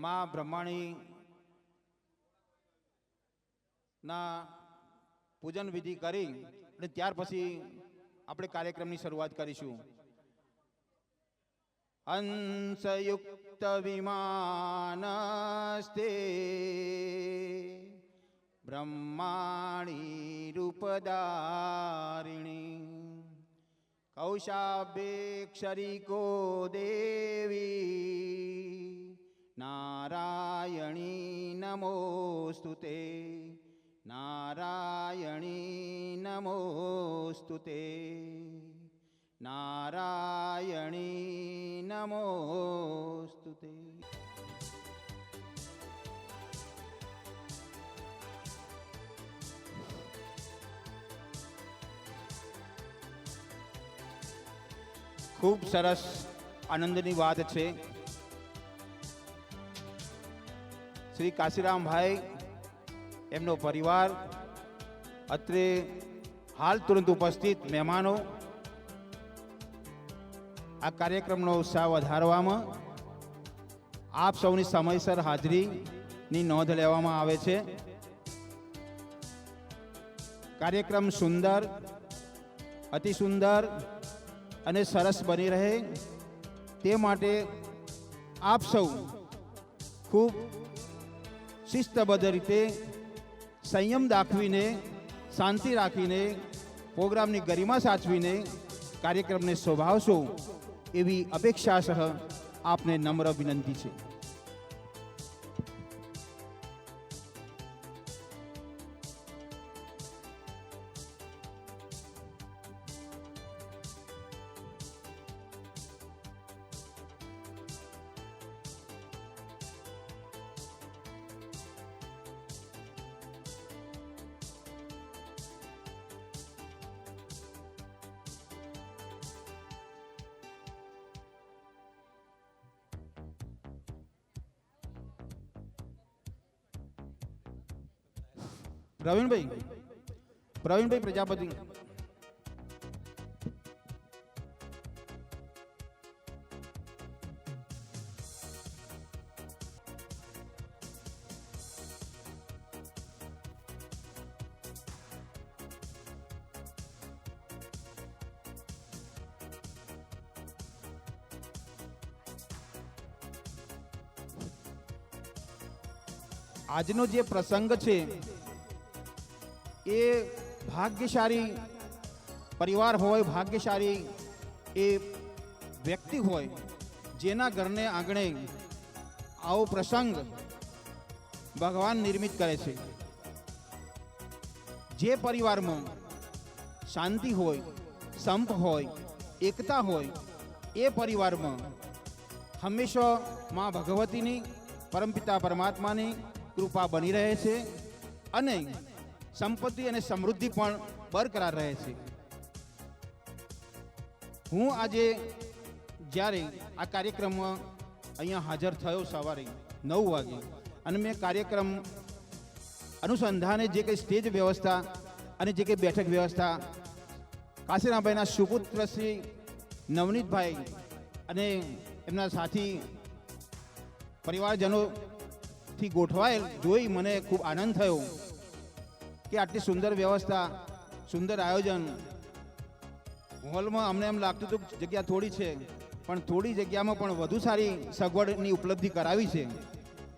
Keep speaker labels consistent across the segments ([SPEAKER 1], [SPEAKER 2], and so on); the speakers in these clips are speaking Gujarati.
[SPEAKER 1] માં બ્રહ્માણી ના પૂજન વિધિ કરી અને ત્યાર પછી આપણે કાર્યક્રમની શરૂઆત કરીશું. હંસયુક્ત વિમાનસ્તે બ્રહ્માણી રૂપદારિણી કૌશાભ્યેક્ષરિકો દેવી નારાયણી નમોસ્તુતે નારાયણી નમોસ્તુતે નારાયણી નમોસ્તુતે. ખૂબ સરસ આનંદની વાત છે. શ્રી કાશીરામભાઈ એમનો પરિવાર અત્રે હાલ તુરંત ઉપસ્થિત મહેમાનો આ કાર્યક્રમનો ઉત્સાહ વધારવામાં આપ સૌની સમયસર હાજરીની નોંધ લેવામાં આવે છે. કાર્યક્રમ સુંદર, અતિ સુંદર અને સરસ બની રહે તે માટે આપ સૌ ખૂબ શિસ્તબદ્ધ રીતે સંયમ દાખવીને, શાંતિ રાખીને, પ્રોગ્રામની ગરિમા સાચવીને કાર્યક્રમને શોભાવશો એવી અપેક્ષા સહ આપને નમ્ર વિનંતી છે. પ્રવીણભાઈ પ્રજાપતિ. આજનો જે પ્રસંગ છે એ ભાગ્યશાળી પરિવાર હોય, ભાગ્યશાળી એ વ્યક્તિ હોય જેના ઘરને આંગણે આવો પ્રસંગ ભગવાન નિર્મિત કરે છે. જે પરિવારમાં શાંતિ હોય, સંપ હોય, એકતા હોય એ પરિવારમાં હંમેશા માં ભગવતીની, પરમપિતા પરમાત્માની કૃપા બની રહે છે અને સંપત્તિ અને સમૃદ્ધિ પણ બરકરાર રહે છે. હું આજે જ્યારે આ કાર્યક્રમમાં અહીંયા હાજર થયો સવારે 9 વાગે અને મેં કાર્યક્રમ અનુસંધાને જે કંઈ સ્ટેજ વ્યવસ્થા અને જે કંઈ બેઠક વ્યવસ્થા કાશીરામભાઈના સુપુત્ર શ્રી નવનીતભાઈ અને એમના સાથી પરિવારજનોથી ગોઠવાયેલ જોઈ મને ખૂબ આનંદ થયો કે આટલી સુંદર વ્યવસ્થા, સુંદર આયોજન. હોલમાં અમને એમ લાગતું હતું કે જગ્યા થોડી છે, પણ થોડી જગ્યામાં પણ વધુ સારી સગવડની ઉપલબ્ધિ કરાવી છે.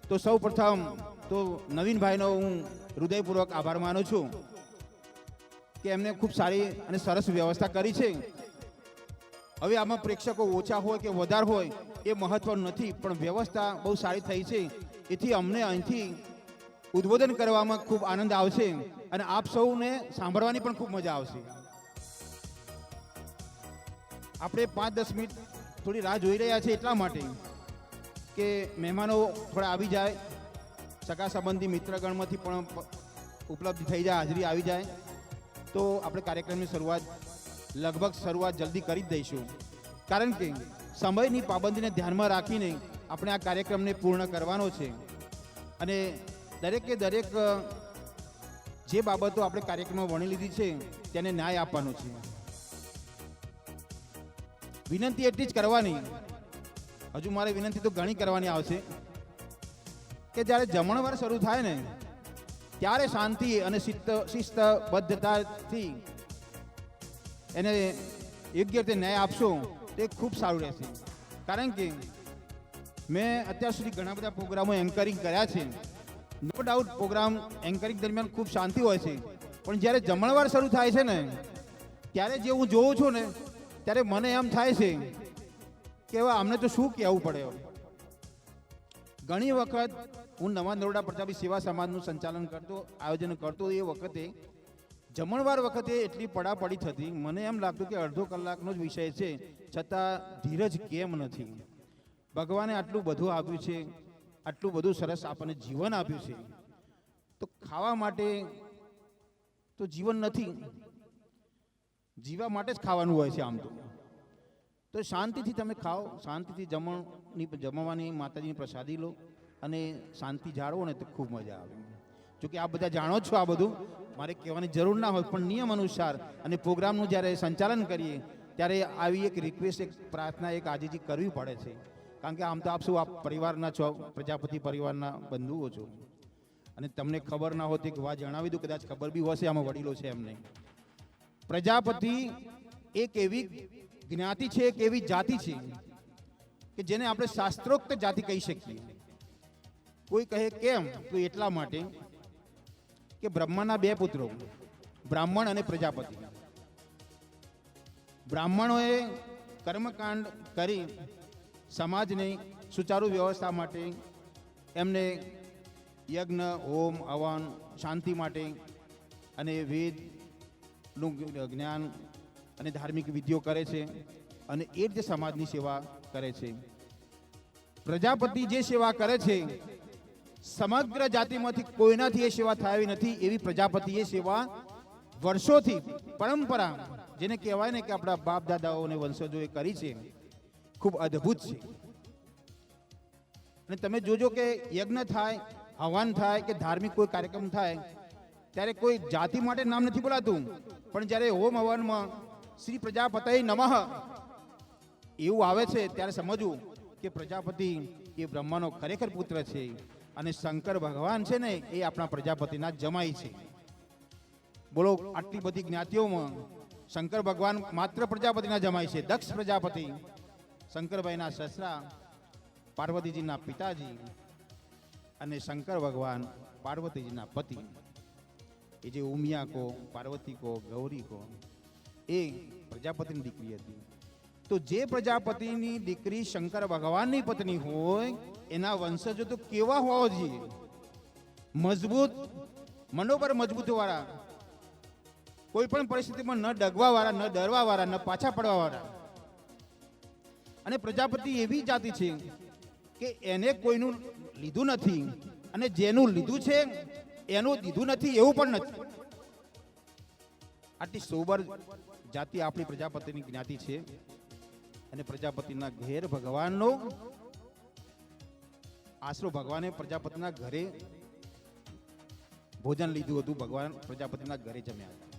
[SPEAKER 1] તો સૌ પ્રથમ તો નવીનભાઈનો હું હૃદયપૂર્વક આભાર માનું છું કે એમને ખૂબ સારી અને સરસ વ્યવસ્થા કરી છે. હવે આમાં પ્રેક્ષકો ઓછા હોય કે વધારે હોય એ મહત્વનું નથી, પણ વ્યવસ્થા બહુ સારી થઈ છે. એથી અમને અહીંથી ઉદ્બોધન કરવામાં ખૂબ આનંદ આવશે અને આપ સૌને સાંભળવાની પણ ખૂબ મજા આવશે. આપણે 5-10 મિનિટ થોડી રાહ જોઈ રહ્યા છીએ એટલા માટે કે મહેમાનો થોડા આવી જાય, સગા સંબંધી મિત્રગણમાંથી પણ ઉપલબ્ધ થઈ જાય, હાજરી આવી જાય તો આપણે કાર્યક્રમની શરૂઆત જલ્દી કરી જ દઈશું. કારણ કે સમયની પાબંદીને ધ્યાનમાં રાખીને આપણે આ કાર્યક્રમને પૂર્ણ કરવાનો છે અને દરેકે દરેક જે બાબતો આપણે કાર્યક્રમમાં વણી લીધી છે તેને ન્યાય આપવાનો છે. વિનંતી એટલી જ કરવાની, હજુ મારે વિનંતી તો ઘણી કરવાની આવશે કે જ્યારે જમણવાર શરૂ થાય ને ત્યારે શાંતિ અને શિસ્તબદ્ધતાથી એને યોગ્ય રીતે ન્યાય આપશો તે ખૂબ સારું રહેશે. કારણ કે મેં અત્યાર સુધી ઘણા બધા પ્રોગ્રામો એન્કરિંગ કર્યા છે. નો ડાઉટ પ્રોગ્રામ એન્કરિંગ દરમિયાન ખૂબ શાંતિ હોય છે, પણ જ્યારે જમણવાર શરૂ થાય છે ને ત્યારે જે હું જોઉં છું ને ત્યારે મને એમ થાય છે કે હવે આમને તો શું કહેવું પડે. ઘણી વખત હું નવા નરોડા પ્રજાપતિ સેવા સમાજનું સંચાલન કરતો, આયોજન કરતો, એ વખતે જમણવાર વખતે એટલી પડાપડી થતી, મને એમ લાગતું કે અડધો કલાકનો જ વિષય છે છતાં ધીરજ કેમ નથી. ભગવાને આટલું બધું આપ્યું છે, આટલું બધું સરસ આપણને જીવન આપ્યું છે, તો ખાવા માટે તો જીવન નથી, જીવવા માટે જ ખાવાનું હોય છે. આમ તો શાંતિથી તમે ખાઓ, શાંતિથી જમવાની માતાજીની પ્રસાદી લો અને શાંતિ જાળવો ને તો ખૂબ મજા આવે. જોકે આ બધા જાણો છો, આ બધું મારે કહેવાની જરૂર ના હોય, પણ નિયમ અનુસાર અને પ્રોગ્રામનું જ્યારે સંચાલન કરીએ ત્યારે આવી એક રિક્વેસ્ટ, એક પ્રાર્થના, એક આજીજી કરવી પડે છે. કારણ કે આમ તો આપ શું આપ પરિવારના છો, પ્રજાપતિ પરિવારના બંધુઓ છો, અને તમને ખબર ના હોતી કે વા જણાવી દઉં, કદાચ ખબર બી હશે, આમાં વડીલો છે એમને. પ્રજાપતિ એક એવી જ્ઞાતિ છે, એક એવી જાતિ છે કે જેને આપણે શાસ્ત્રોક્ત જાતિ કહી શકીએ. કોઈ કહે કેમ, તો એટલા માટે કે બ્રહ્માના બે પુત્રો, બ્રાહ્મણ અને પ્રજાપતિ. બ્રાહ્મણોએ કર્મકાંડ કરી સમાજની સુચારુ વ્યવસ્થા માટે એમને યજ્ઞ, હોમ, હવન, શાંતિ માટે અને વેદનું જ્ઞાન અને ધાર્મિક વિધિઓ કરે છે, અને એ જ સમાજની સેવા કરે છે. પ્રજાપતિ જે સેવા કરે છે, સમગ્ર જાતિમાંથી કોઈનાથી એ સેવા થવી નથી એવી પ્રજાપતિ એ સેવા વર્ષોથી પરંપરા, જેને કહેવાય ને કે આપણા બાપ દાદાઓ અને વંશજોએ કરી છે, ખૂબ અદ્ભુત છે. અને તમે જોજો કે યજ્ઞ થાય, હવન થાય કે ધાર્મિક કોઈ કાર્યક્રમ થાય ત્યારે કોઈ જાતિ માટે નામ નથી બોલાતું, પણ જ્યારે હોમ હવનમાં શ્રી પ્રજાપતય નમઃ એવું આવે છે ત્યારે સમજવું કે પ્રજાપતિ એ બ્રહ્માનો ખરેખર પુત્ર છે, અને શંકર ભગવાન છે ને એ આપણા પ્રજાપતિના જમાઈ છે. બોલો, આટલી બધી જ્ઞાતિઓમાં શંકર ભગવાન માત્ર પ્રજાપતિના જમાઈ છે. દક્ષ પ્રજાપતિ શંકરભાઈના સસરા, પાર્વતીજીના પિતાજી, અને શંકર ભગવાન પાર્વતીજીના પતિ. એ જે ઉમિયા કો, પાર્વતી કો, ગૌરી કો, એ પ્રજાપતિની દીકરી હતી. તો જે પ્રજાપતિની દીકરી શંકર ભગવાનની પત્ની હોય એના વંશજો તો કેવા હોવા જોઈએ? મજબૂત, મનોબળ મજબૂત વાળા, કોઈ પણ પરિસ્થિતિમાં ન ડગવા વાળા, ન ડરવા વાળા, ન પાછા પડવા વાળા. અને પ્રજાપતિ એવી જાતિ છે કે એને કોઈનું લીધું નથી, અને જેનું લીધું છે એનું દીધું નથી એવું પણ નથી. આટલી સોબર જાતિ આપણી પ્રજાપતિની જ્ઞાતિ છે. અને પ્રજાપતિના ઘેર ભગવાનનો આશરો, ભગવાને પ્રજાપતિના ઘરે ભોજન લીધું હતું, ભગવાન પ્રજાપતિના ઘરે જમ્યા હતા.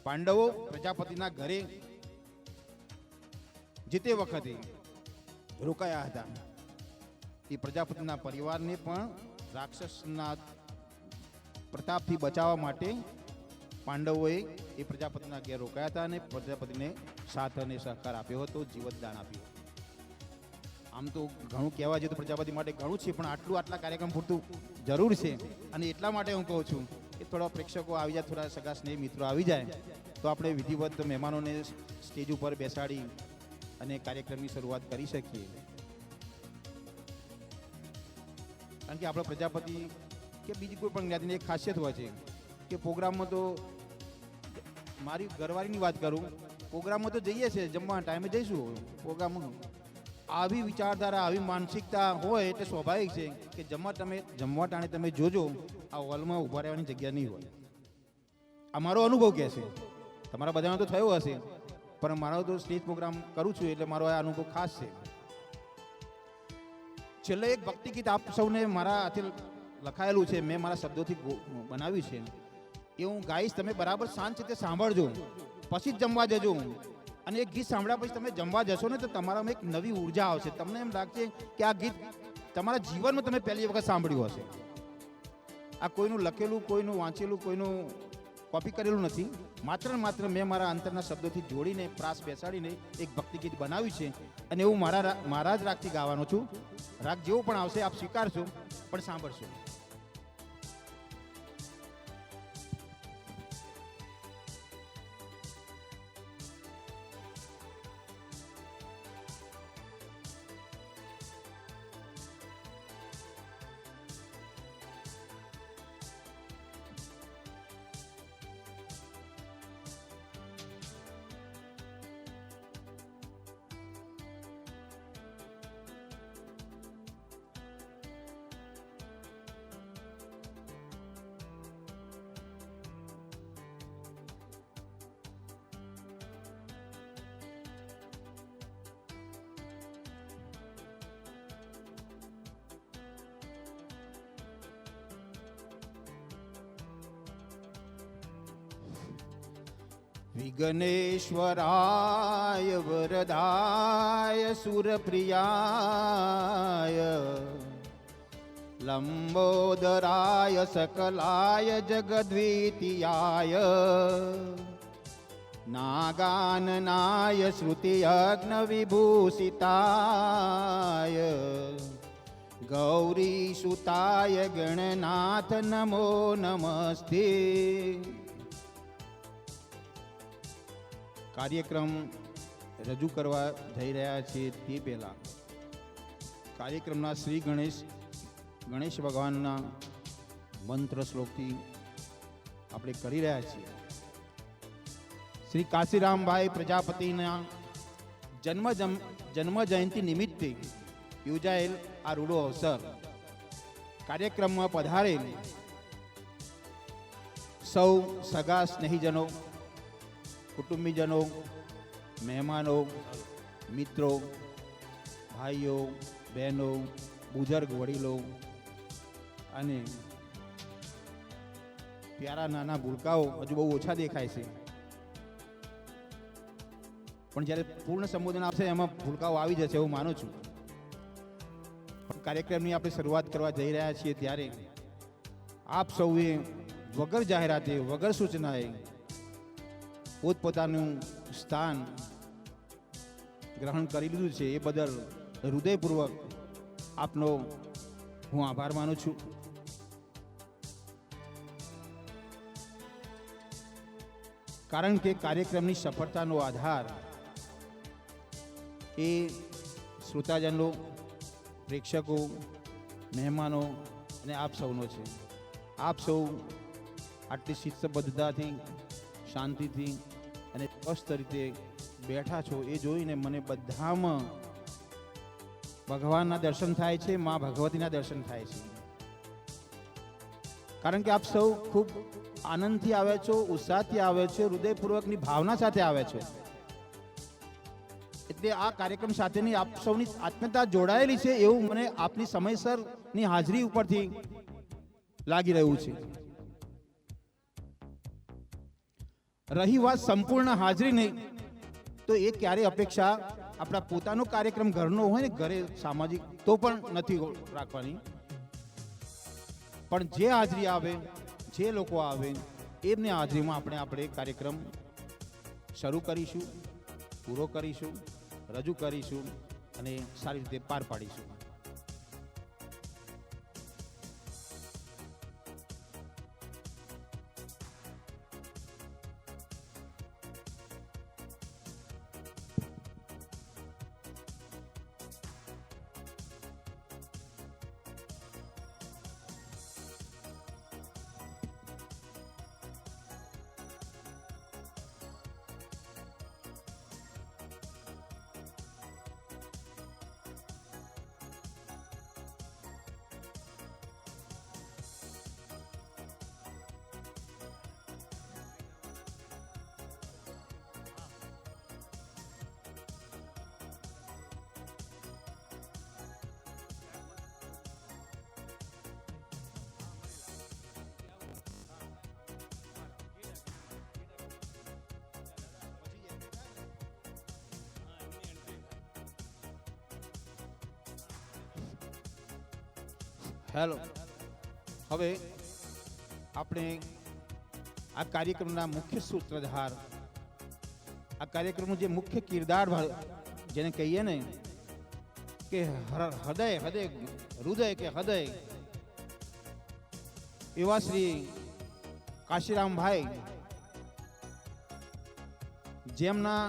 [SPEAKER 1] પાંડવો પ્રજાપતિના ઘરે જે તે વખતે રોકાયા હતા. એ પ્રજાપતિના પરિવારને પણ રાક્ષસના પ્રતાપથી બચાવવા માટે પાંડવોએ એ પ્રજાપતિના ઘેર રોકાયા હતા અને પ્રજાપતિને સાથ અને સહકાર આપ્યો હતો, જીવતદાન આપ્યું. આમ તો ઘણું કહેવા જઈએ તો પ્રજાપતિ માટે ઘણું છે, પણ આટલા કાર્યક્રમ પૂરતું જરૂર છે. અને એટલા માટે હું કહું છું કે થોડા પ્રેક્ષકો આવી જાય, થોડા સગા સ્નેહ મિત્રો આવી જાય તો આપણે વિધિવત મહેમાનોને સ્ટેજ ઉપર બેસાડી અને કાર્યક્રમની શરૂઆત કરી શકીએ. કારણ કે આપણા પ્રજાપતિ કે બીજી કોઈ પણ જ્ઞાતિની એક ખાસિયત હોય છે કે પ્રોગ્રામમાં તો, મારી ઘરવાળીની વાત કરું, પ્રોગ્રામમાં તો જઈએ છીએ, જમવા ટાઈમે જઈશું પ્રોગ્રામમાં. આવી વિચારધારા, આવી માનસિકતા હોય એટલે સ્વાભાવિક છે કે જમવા ટાણે તમે જોજો આ હોલમાં ઊભા રહેવાની જગ્યા નહીં હોય. આ મારો અનુભવ કહે છે, તમારા બધાનો તો થયો હશે, પણ મારો તો સ્ટેજ પ્રોગ્રામ કરું છું એટલે મારો આ અનુભવ ખાસ છે. છેલ્લે એક ભક્તિ ગીત આપ સૌને મારા હાથે લખાયેલું છે, મેં મારા શબ્દોથી બનાવ્યું છે, એ હું ગાઈશ. તમે બરાબર શાંત રીતે સાંભળજો, પછી જ જમવા જજો. અને એક ગીત સાંભળ્યા પછી તમે જમવા જશો ને તો તમારામાં એક નવી ઉર્જા આવશે. તમને એમ લાગશે કે આ ગીત તમારા જીવનમાં તમે પહેલી વખત સાંભળ્યું હશે. આ કોઈનું લખેલું, કોઈનું વાંચેલું, કોઈનું કોપી કરેલું નથી. માત્ર ને માત્ર મેં મારા અંતરના શબ્દોથી જોડીને પ્રાસ બેસાડીને એક ભક્તિ ગીત બનાવ્યું છે અને હું મારા જ રાગથી ગાવાનો છું. રાગ જેવો પણ આવશે આપ સ્વીકારશો, પણ સાંભળશો. વિઘ્નેશ્વરાય વરદાય સુરપ્રિયાય લંબોદરાય સકલાય જગદ્વિતીયાય નાગાનનાય શ્રુતિયજ્ઞ વિભૂષિતાય ગૌરીસુતાય ગણનાથ નમો નમસ્તે. કાર્યક્રમ રજૂ કરવા જઈ રહ્યા છીએ તે પહેલા કાર્યક્રમના શ્રી ગણેશ ભગવાનના મંત્ર શ્લોકથી આપણે કરી રહ્યા છીએ. શ્રી કાશીરામભાઈ પ્રજાપતિના જન્મ જયંતિ નિમિત્તે યોજાયેલ આ રૂડો અવસર કાર્યક્રમમાં પધારેલ સૌ સગા સ્નેહીજનો, કુટુંબીજનો, મહેમાનો, મિત્રો, ભાઈઓ, બહેનો, બુઝુર્ગ વડીલો અને પ્યારા નાના ભૂલકાઓ હજુ બહુ ઓછા દેખાય છે, પણ જ્યારે પૂર્ણ સંબોધન આવશે એમાં ભૂલકાઓ આવી જશે એવું માનું છું. પણ કાર્યક્રમની આપણે શરૂઆત કરવા જઈ રહ્યા છીએ ત્યારે આપ સૌએ વગર જાહેરાતે, વગર સૂચનાએ પોતપોતાનું સ્થાન ગ્રહણ કરી લીધું છે. એ બદલ હૃદયપૂર્વક આપનો હું આભાર માનું છું. કારણ કે કાર્યક્રમની સફળતાનો આધાર એ શ્રોતાજનો, પ્રેક્ષકો, મહેમાનો અને આપ સૌનો છે. આપ સૌ આટલી શિસ્તબદ્ધતાથી, શાંતિથી અને સ્વસ્થ રીતે બેઠા છો એ જોઈને મને બધામાં ભગવાનના દર્શન થાય છે, મા ભગવતીના દર્શન થાય છે. કારણ કે આપ સૌ ખૂબ આનંદથી આવે છો, ઉત્સાહથી આવે છો, હૃદયપૂર્વકની ભાવના સાથે આવે છો. એટલે આ કાર્યક્રમ સાથેની આપ સૌની આત્મીયતા જોડાયેલી છે એવું મને આપની સમયસરની હાજરી ઉપરથી લાગી રહ્યું છે. રહી વાત સંપૂર્ણ હાજરી નહીં, તો એ ક્યારે અપેક્ષા આપણા પોતાનો કાર્યક્રમ ઘરનો હોય ને, ઘરે સામાજિક તો પણ નથી રાખવાની. પણ જે હાજરી આવે, જે લોકો આવે એમની હાજરીમાં આપણે કાર્યક્રમ શરૂ કરીશું, પૂરો કરીશું, રજૂ કરીશું અને સારી રીતે પાર પાડીશું. હેલો, હવે આપણે આ કાર્યક્રમના મુખ્ય સૂત્રધાર, આ કાર્યક્રમનું જે મુખ્ય કિરદાર જેને કહીએ ને કે હૃદય એવા શ્રી કાશીરામભાઈ, જેમના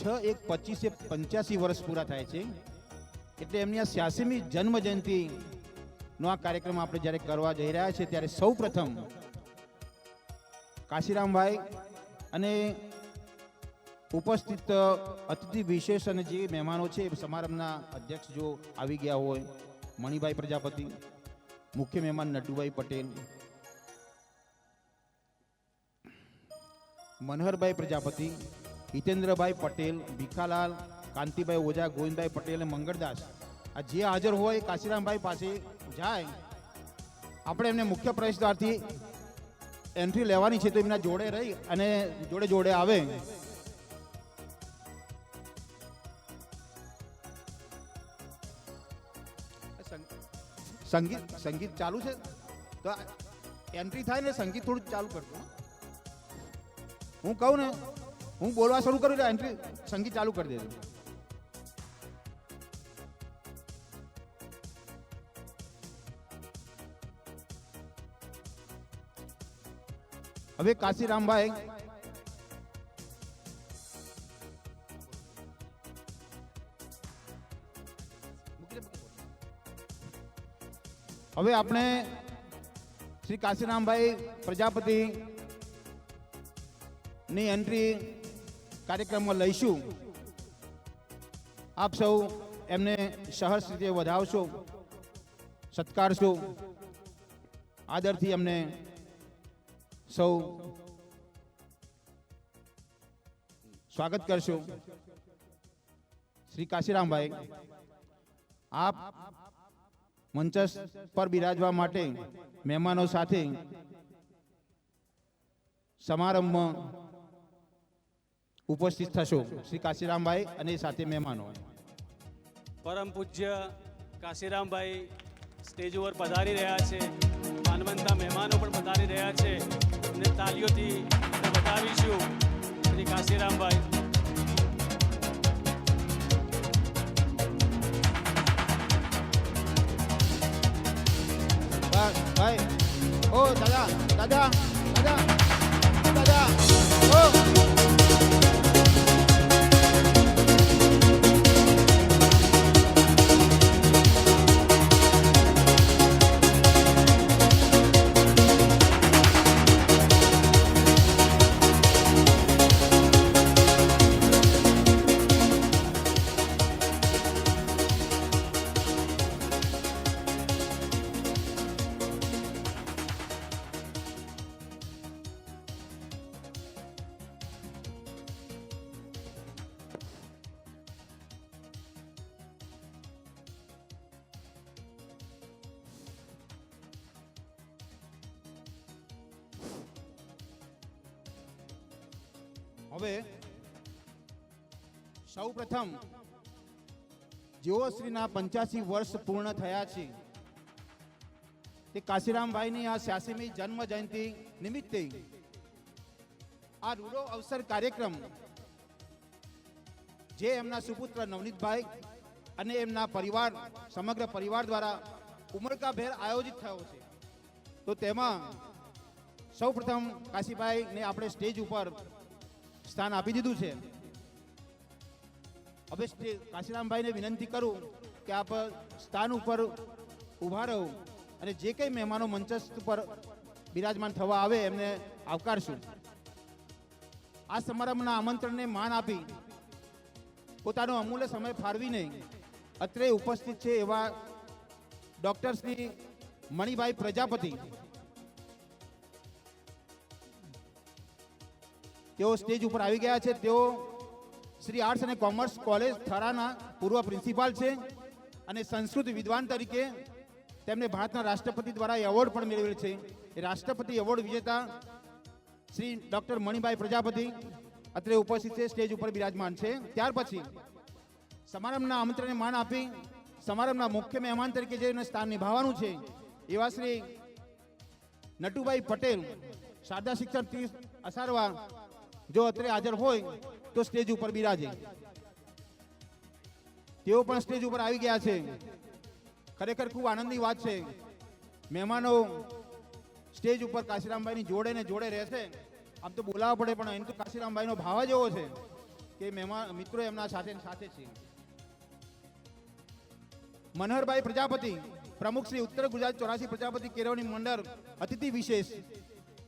[SPEAKER 1] 6/1/25 વર્ષ પૂરા થાય છે, એટલે એમની આ 86મી જન્મ જયંતિ નો આ કાર્યક્રમ આપણે જ્યારે કરવા જઈ રહ્યા છે, ત્યારે સૌ પ્રથમ કાશીરામભાઈ અને ઉપસ્થિત અતિથિ વિશેષ અને જે મહેમાનો છે, સમારંભના અધ્યક્ષ જો આવી ગયા હોય, મણિભાઈ પ્રજાપતિ, મુખ્ય મહેમાન નટુભાઈ પટેલ, મનહરભાઈ પ્રજાપતિ, હિતેન્દ્રભાઈ પટેલ, ભીખાલાલ, કાંતિભાઈ ઓઝા, ગોવિંદભાઈ પટેલ અને મંગળદાસ, આ જે હાજર હોય કાશીરામભાઈ પાસે જાય. આપણે એમને મુખ્ય પ્રવેશદ્વારથી એન્ટ્રી લેવાની છે, તો એમના જોડે રહી અને જોડે જોડે આવે. સંગીત ચાલુ છે, તો એન્ટ્રી થાય ને સંગીત થોડું ચાલુ કરજો. હું કહું ને, હું બોલવા શરૂ કરું એટલે એન્ટ્રી સંગીત ચાલુ કરી દેજો. હવે કાશીરામભાઈ હવે આપણે શ્રી કાશીરામભાઈ પ્રજાપતિ ની એન્ટ્રી કાર્યક્રમમાં લઈશું. આપ સૌ એમને સહર્ષ રીતે વધાવશો, સત્કારશો, આદરથી એમને સૌ સ્વાગત કરશો. શ્રી કાશીરામભાઈ, આપ મંચ પર બિરાજવા માટે મહેમાનો સાથે સમારંભમાં ઉપસ્થિત થશો. શ્રી કાશીરામભાઈ અને સાથે મહેમાનો.
[SPEAKER 2] પરમ પૂજ્ય કાશીરામભાઈ સ્ટેજ ઉપર પધારી રહ્યા છે. માનવંતા મહેમાનો પણ પધારી રહ્યા છે અને તાલીઓથી બતાવીશું શ્રી કાશીરામભાઈ.
[SPEAKER 1] ભાઈ, ઓ દાદા દાદા દાદા દાદા, ઓ હવે સૌ પ્રથમ જેઓ શ્રીના 85 વર્ષ પૂર્ણ થયા છે, તે કાશીરામભાઈની આ 86મી જન્મ જયંતિ નિમિત્તે આ રૂડો અવસર કાર્યક્રમ જે એમના સુપુત્ર નવનીતભાઈ અને એમના પરિવાર, સમગ્ર પરિવાર દ્વારા ઉમળકાભેર આયોજિત થયો છે. તો તેમાં સૌ પ્રથમ કાશીભાઈને આપણે સ્ટેજ ઉપર સ્થાન આપી દીધું છે. હવે કાશીરામભાઈને વિનંતી કરું કે આપ સ્થાન ઉપર ઊભા રહો અને જે કંઈ મહેમાનો મંચસ્થ ઉપર બિરાજમાન થવા આવે એમને આવકારશું. આ સમારંભના આમંત્રણને માન આપી પોતાનો અમૂલ્ય સમય ફાળવીને અત્રે ઉપસ્થિત છે એવા ડોક્ટર શ્રી મણિભાઈ પ્રજાપતિ, તેઓ સ્ટેજ ઉપર આવી ગયા છે. તેઓ શ્રી આર્ટ્સ અને કોમર્સ કોલેજ થરાના પૂર્વ પ્રિન્સિપાલ છે અને સંસ્કૃત વિદ્વાન તરીકે તેમને ભારતના રાષ્ટ્રપતિ દ્વારા એવોર્ડ પણ મેળવેલ છે. એ રાષ્ટ્રપતિ એવોર્ડ વિજેતા શ્રી ડોક્ટર મણિભાઈ પ્રજાપતિ અત્રે ઉપસ્થિત છે, સ્ટેજ ઉપર બિરાજમાન છે. ત્યાર પછી સમારંભના આમંત્રણને માન આપી સમારંભના મુખ્ય મહેમાન તરીકે જેને સ્થાન નિભાવવાનું છે એવા શ્રી નટુભાઈ પટેલ, શારદા શિક્ષણ 30 અસારવા, જો અત્રે હાજર હોય તો સ્ટેજ ઉપર બિરાજે. તેઓ પણ સ્ટેજ ઉપર આવી ગયા છે. ખરેખર ખૂબ આનંદની વાત છે. મહેમાનો સ્ટેજ ઉપર કાશીરામભાઈની જોડે ને જોડે રહેશે. આમ તો બોલાવવા પડે, પણ એમ તો કાશીરામભાઈનો ભાવ જ એવો છે કે મહેમાન મિત્રો એમના સાથે સાથે છે. મનહરભાઈ પ્રજાપતિ, પ્રમુખ શ્રી ઉત્તર ગુજરાત 84 પ્રજાપતિ કેળવણી મંડળ, અતિથિ વિશેષ,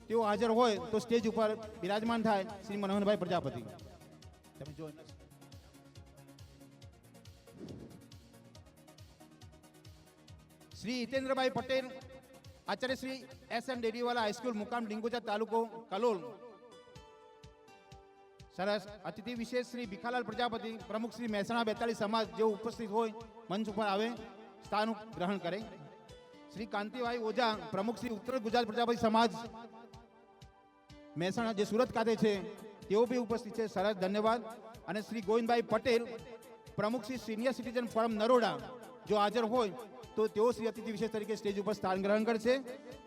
[SPEAKER 1] તેઓ હાજર હોય તો સ્ટેજ ઉપર બિરાજમાન થાય. શ્રી મનોહરભાઈ પ્રજાપતિ, તમે જો. શ્રી હિતેન્દ્રભાઈ પટેલ, આચાર્ય શ્રી SN ડેડીવાલા હાઈસ્કૂલ, મુકામ ડિંગોજા, તાલુકો કલોલ, સરસ. અતિથિ વિશેષ શ્રી ભીખાલાલ પ્રજાપતિ, પ્રમુખ શ્રી મહેસાણા 42 સમાજ, જેઓ ઉપસ્થિત હોય મંચ ઉપર આવે, સ્થાન ગ્રહણ કરે. શ્રી કાંતિભાઈ ઓઝા, પ્રમુખ શ્રી ઉત્તર ગુજરાત પ્રજાપતિ સમાજ મહેસાણા, જે સુરત ખાતે છે, તેઓ બી ઉપસ્થિત છે. સરસ, ધન્યવાદ. અને શ્રી ગોવિંદભાઈ પટેલ, પ્રમુખ Shri senior citizen forum Naroda, જો હાજર હોય તો તેઓ શ્રી અતિથિ વિશેષ તરીકે સ્ટેજ ઉપર સ્થાન ગ્રહણ કરશે.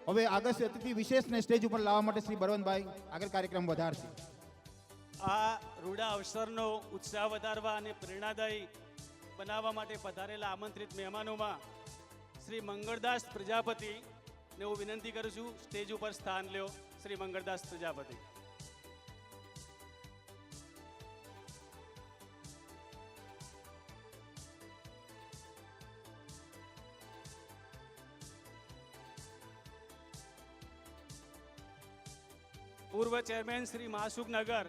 [SPEAKER 1] હવે આગળ શ્રી અતિથિ વિશેષને સ્ટેજ ઉપર લાવવા માટે શ્રી બળવંતભાઈ આગળ કાર્યક્રમ વધારશે.
[SPEAKER 2] આ રૂડા અવસરનો ઉત્સાહ વધારવા અને પ્રેરણાદાયી બનાવવા માટે પધારેલા આમંત્રિત મહેમાનોમાં શ્રી મંગળદાસ પ્રજાપતિને હું વિનંતી કરું છું, સ્ટેજ ઉપર સ્થાન લ્યો. શ્રી મંગળદાસ પ્રજાપતિ. પૂર્વ ચેરમેન શ્રી મહાસુખ નગર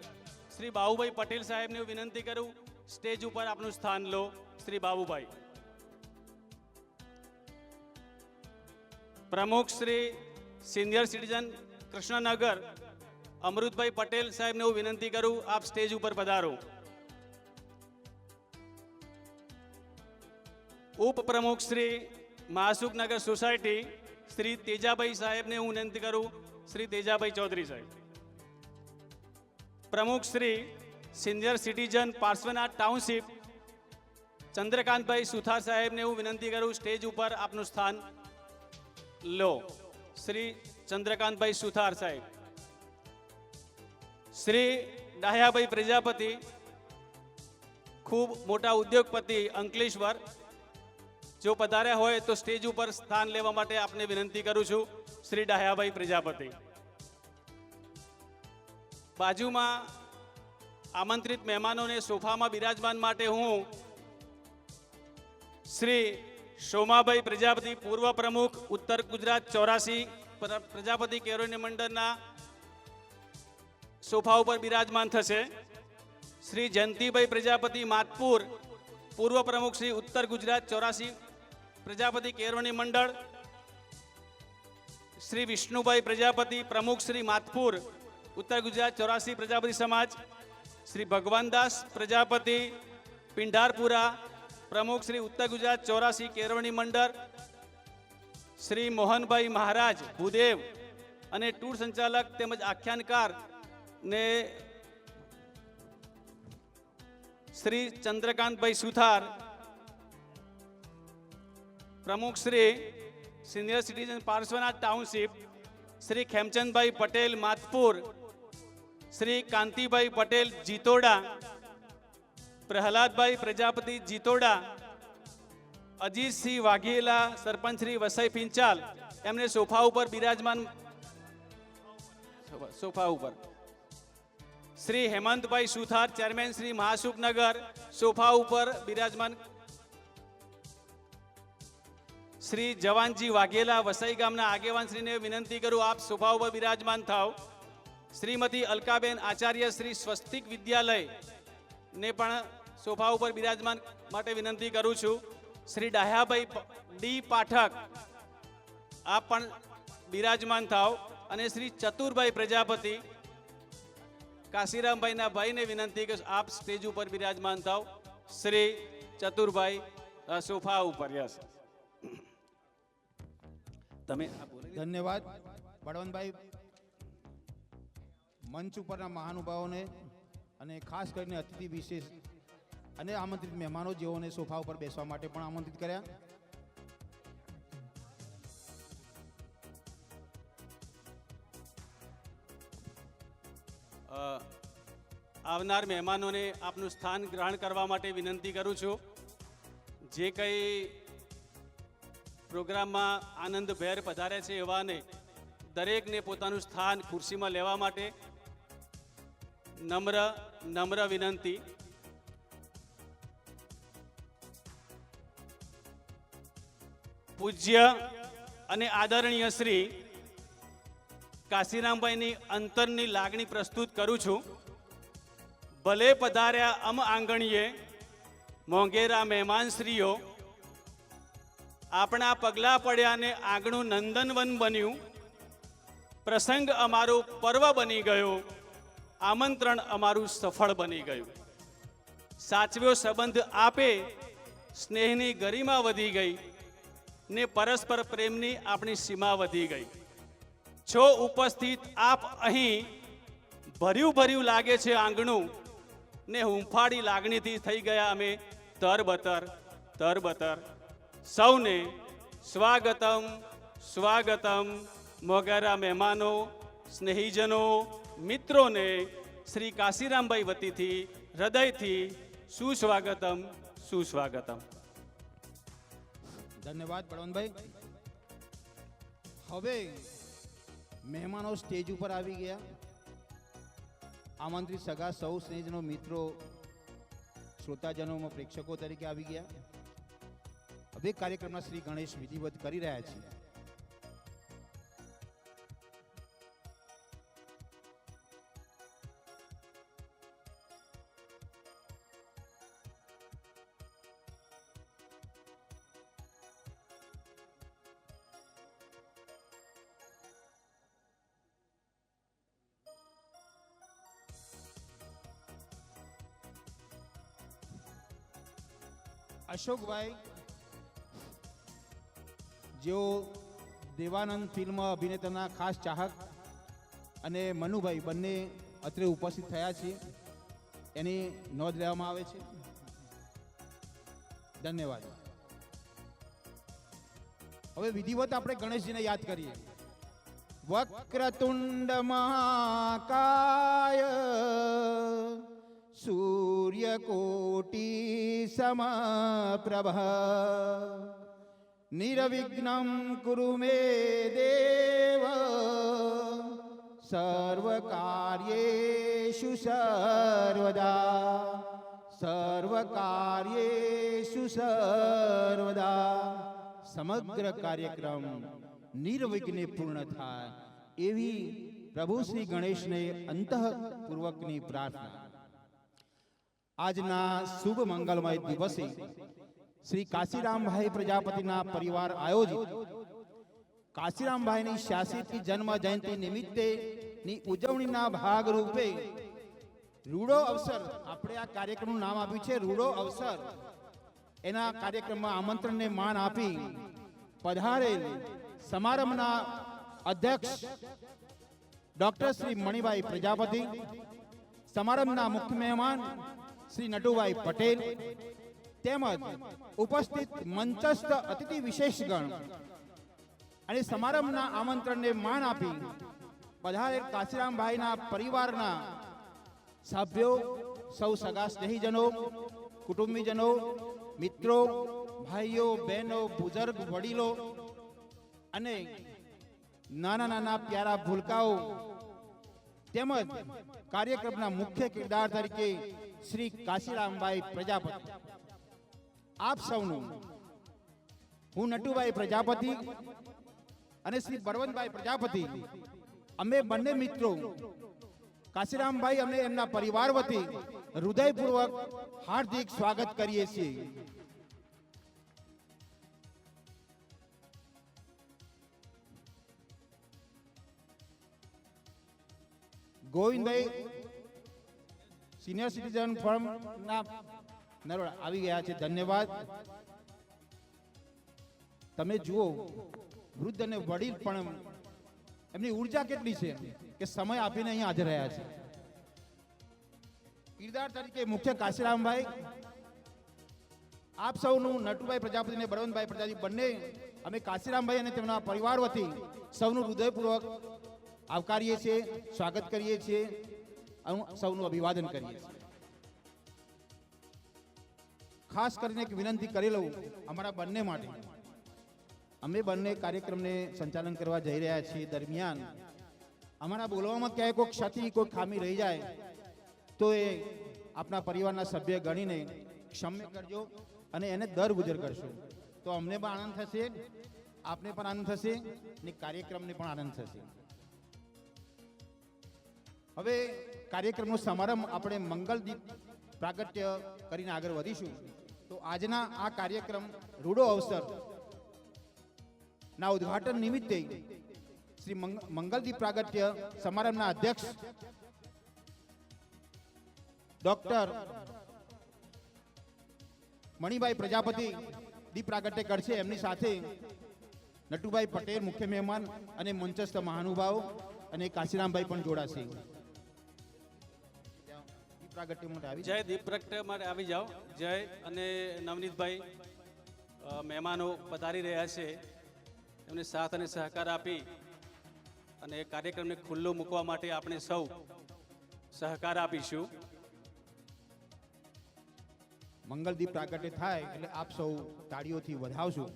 [SPEAKER 2] શ્રી બાબુભાઈ પટેલ સાહેબને હું વિનંતી કરું, સ્ટેજ ઉપર આપનું સ્થાન લો. શ્રી બાબુભાઈ. પ્રમુખ શ્રી સિનિયર સિટીઝન કૃષ્ણનગર અમૃતભાઈ પટેલ સાહેબને હું વિનંતી કરું, આપ સ્ટેજ ઉપર પધારો. ઉપપ્રમુખ શ્રી મહાસુખનગર સોસાયટી શ્રી તેજાભાઈ સાહેબને હું વિનંતી કરું, શ્રી તેજાભાઈ ચૌધરી સાહેબ. પ્રમુખ Shri senior citizen Parshwanath township Chandrakantbhai Suthar સાહેબને હું વિનંતી કરું, સ્ટેજ ઉપર આપનું સ્થાન લો. શ્રી ચંદ્રકાંતભાઈ સુથાર સાહેબ. શ્રી ડાહ્યાભાઈ પ્રજાપતિ, ખૂબ મોટા ઉદ્યોગપતિ અંકલેશ્વર, જો પધાર્યા હોય તો સ્ટેજ ઉપર સ્થાન લેવા માટે આપને વિનંતી કરું છું. શ્રી ડાહ્યાભાઈ પ્રજાપતિ. બાજુમાં આમંત્રિત મહેમાનોને સોફામાં બિરાજમાન માટે હું શ્રી સોમાભાઈ પ્રજાપતિ, પૂર્વ પ્રમુખ ઉત્તર ગુજરાત 84 પ્રજાપતિ કેળવણી મંડળના સોફા ઉપર બિરાજમાન થશે. શ્રી જયંતિભાઈ પ્રજાપતિ માતપુર, પૂર્વ પ્રમુખ શ્રી ઉત્તર ગુજરાત 84 પ્રજાપતિ કેળવણી મંડળ. શ્રી વિષ્ણુભાઈ પ્રજાપતિ, પ્રમુખ શ્રી માતપુર ઉત્તર ગુજરાત 84 પ્રજાપતિ સમાજ. શ્રી ભગવાનદાસ પ્રજાપતિ પિંઢારપુરા, પ્રમુખ શ્રી ઉત્તર ગુજરાત 84 કેળવણી મંડળ. શ્રી મોહનભાઈ મહારાજ ભૂદેવ અને ટૂર સંચાલક તેમજ આખ્યાનકાર ને શ્રી ચંદ્રકાંતભાઈ સુથાર, પ્રમુખ Shri senior citizen Parshwanath township. Shri Khemchandbhai Patel Matpur, Shri Kantibhai Patel Jitoda, Prahladbhai Prajapati Jitoda, Ajitsinh Vaghela sarpanch Shri Vasai Pinchal, એમને સોફા ઉપર બિરાજમાન. સોફા ઉપર શ્રી હેમંતભાઈ સુથાર, ચેરમેન શ્રી મહાસુખનગર, સોફા ઉપર બિરાજમાન. શ્રી જવાનજી વાઘેલા, વસઈ ગામના આગેવાન શ્રીને વિનંતી કરું, આપ સોફા ઉપર બિરાજમાન થાવ. શ્રીમતી અલકાબેન આચાર્ય શ્રી સ્વસ્તિક વિદ્યાલય ને પણ સોફા ઉપર બિરાજમાન માટે વિનંતી કરું છું. શ્રી ડાહ્યાભાઈ ડી પાઠક, આપ પણ બિરાજમાન થાવ. અને શ્રી ચતુરભાઈ પ્રજાપતિ, કાશીરામભાઈના ભાઈને વિનંતી કે આપ સ્ટેજ ઉપર બિરાજમાન થાવ. શ્રી ચતુરભાઈ સોફા ઉપર. યસ, તમે
[SPEAKER 1] ધન્યવાદ બળવંતભાઈ. મંચ ઉપરના મહાનુભાવોને અને ખાસ કરીને અતિથિ વિશેષ અને આમંત્રિત મહેમાનો જેઓને સોફા ઉપર બેસવા માટે પણ આમંત્રિત કર્યા.
[SPEAKER 2] આવનાર મહેમાનોને આપનું સ્થાન ગ્રહણ કરવા માટે વિનંતી કરું છું. જે કંઈ પ્રોગ્રામમાં આનંદભેર પધારે છે એવાને દરેકને પોતાનું સ્થાન ખુરશીમાં લેવા માટે નમ્ર વિનંતી. પૂજ્ય અને આદરણીય શ્રી કાશીરામભાઈની અંતરની લાગણી પ્રસ્તુત કરું છું. ભલે પધાર્યા આંગણીએ મોંઘેરા મહેમાનશ્રીઓ, આપણા પગલાં પડ્યા ને આંગણું નંદનવન બન્યું. પ્રસંગ અમારું પર્વ બની ગયો, આમંત્રણ અમારું સફળ બની ગયું. સાચવ્યો સંબંધ આપે, સ્નેહની ગરિમા વધી ગઈ ને પરસ્પર પ્રેમની આપણી સીમા વધી ગઈ. છો ઉપસ્થિત આપ અહીં, ભર્યું લાગે છે આંગણું ને હુંફાળી લાગણીથી થઈ ગયા અમે તરબતર. સૌને સ્વાગતમ. મોગેરા મહેમાનો, સ્નેહીજનો, મિત્રોને શ્રી કાશીરામભાઈ વતીથી હૃદયથી સુસ્વાગતમ.
[SPEAKER 1] ધન્યવાદ બળવંતભાઈ. હવે મહેમાનો સ્ટેજ ઉપર આવી ગયા. આમંત્રિત સગા સૌ સ્નેહીજનો, મિત્રો, શ્રોતાજનો, પ્રેક્ષકો તરીકે આવી ગયા. હવે કાર્યક્રમના શ્રી ગણેશ વિધિવત કરી રહ્યા છે. અશોકભાઈ, જેઓ દેવાનંદ ફિલ્મ અભિનેતાના ખાસ ચાહક, અને મનુભાઈ બંને અત્રે ઉપસ્થિત થયા છે, એની નોંધ લેવામાં આવે છે. ધન્યવાદ. હવે વિધિવત આપણે ગણેશજીને યાદ કરીએ. વક્રતુંડ મહાકાય સૂર્યકોટિ સમપ્રભ નિર્વિઘ્नं કુરુ મે દેવ સર્વકાર્યેષુ સર્વદા. સમગ્ર કાર્યક્રમ નિર્વિઘ્ને પૂર્ણ થાય એવી પ્રભુ શ્રી ગણેશને અંતઃપૂર્વકની પ્રાર્થના. આજના શુભ મંગલમય દિવસે શ્રી કાશીરામભાઈ પ્રજાપતિના પરિવાર આયોજિત કાશીરામભાઈની 86મી જન્મ જયંતિ નિમિત્તેની ઉજવણીના ભાગરૂપે રૂડો અવસર, આપણે આ કાર્યક્રમનું નામ આપ્યું છે રૂડો અવસર, એના કાર્યક્રમમાં આમંત્રણને માન આપી પધારેલ સમારંભના અધ્યક્ષ ડોક્ટર શ્રી મણિભાઈ પ્રજાપતિ, સમારંભના મુખ્ય મહેમાન શ્રી નટુભાઈ પટેલ, તેમજ ઉપસ્થિત મંચસ્થ અતિથિ વિશેષગણ અને સમારંભના આમંત્રણને માન આપી પધારેલ કાશીરામભાઈના પરિવારના સભ્યો, સૌ સગા સ્નેહીજનો, કુટુંબીજનો, મિત્રો, ભાઈઓ, બહેનો, બુઝુર્ગ, વડીલો અને નાના પ્યારા ભૂલકાઓ, તેમજ કાર્યક્રમના મુખ્ય કિરદાર તરીકે શ્રી કાશીરામભાઈ પ્રજાપતિ, આપ સૌનું હું નટુભાઈ પ્રજાપતિ અને શ્રી બળવંતભાઈ પ્રજાપતિ, અમે બંને મિત્રો કાશીરામભાઈ અને એમના પરિવાર વતી હૃદયપૂર્વક હાર્દિક સ્વાગત કરીએ છીએ. ગોવિંદભાઈ સિનિયર સિટીઝન ફોરમના નરોડા આવી ગયા છે. ધન્યવાદ. તમે જુઓ, વૃદ્ધ અને વડીલ પણ એમની ઉર્જા કેટલી છે કે સમય આપીને અહીંયા હાજર રહ્યા છે. કિરદાર તરીકે મુખ્ય કાશીરામભાઈ, આપ સૌનું નટુભાઈ પ્રજાપતિ અને બળવંતભાઈ પ્રજાપતિ બંને અમે કાશીરામભાઈ અને તેમના પરિવાર વતી સૌનું હૃદયપૂર્વક આવકારીએ છીએ, સ્વાગત કરીએ છીએ સૌનું અભિવાદન કરીએ છીએ. ખાસ કરીને એક વિનંતી કરી લઉં અમારા બંને માટે. અમે બંને કાર્યક્રમને સંચાલન કરવા જઈ રહ્યા છીએ દરમિયાન અમારા બોલવામાં ક્યાંય કોઈ ક્ષતિ કોઈ ખામી રહી જાય તો એ આપણા પરિવારના સભ્ય ગણીને ક્ષમ્ય કરજો અને એને દર ગુજર કરશો તો અમને પણ આનંદ થશે, આપને પણ આનંદ થશે અને કાર્યક્રમને પણ આનંદ થશે. હવે કાર્યક્રમનો સમારંભ આપણે મંગલદીપ પ્રાગટ્ય કરીને આગળ વધીશું. તો આજના આ કાર્યક્રમ રૂડો અવસર ના ઉદ્ઘાટન નિમિત્તે શ્રી મંગલદીપ પ્રાગટ્ય સમારંભના અધ્યક્ષ ડોક્ટર મણિભાઈ પ્રજાપતિ દીપ પ્રાગટ્ય કરશે. એમની સાથે નટુભાઈ પટેલ મુખ્ય મહેમાન અને મંચસ્થ મહાનુભાવો અને કાશીરામભાઈ પણ જોડાશે.
[SPEAKER 2] જય દીપ પ્રગટ્ય માટે આવી જાઓ. જય અને નવનીતભાઈ મહેમાનો પધારી રહ્યા છે, એમને સાથ અને સહકાર આપી અને કાર્યક્રમને ખુલ્લો મૂકવા માટે આપણે સૌ સહકાર આપીશું.
[SPEAKER 1] મંગલદીપ પ્રાગટ્ય થાય એટલે આપ સૌ તાળીઓથી વધાવશો.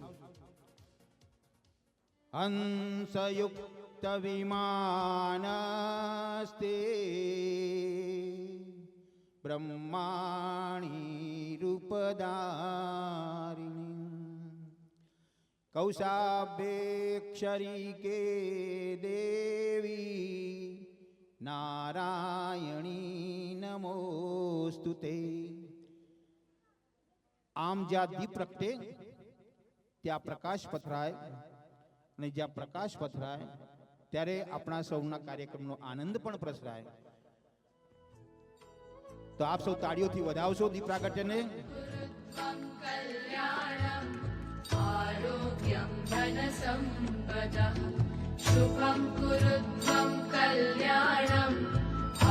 [SPEAKER 1] હંસયુક્ત વિમાનસ્તે બ્રહ્માણી રૂપધારિણી કૌશાભ્યેક્ષરી કે દેવી નારાયણી નમોસ્તુતે. આમ જ્યાં દીપ પ્રગટે ત્યાં પ્રકાશ પથરાય અને જ્યાં પ્રકાશ પથરાય ત્યારે આપણા સૌના કાર્યક્રમનો આનંદ પણ પ્રસરાય. તો આપ સૌ તાળીઓથી વધાવશો દીપ પ્રાગટ્યને.
[SPEAKER 3] શુભમ કુરુત્વમ કલ્યાણમ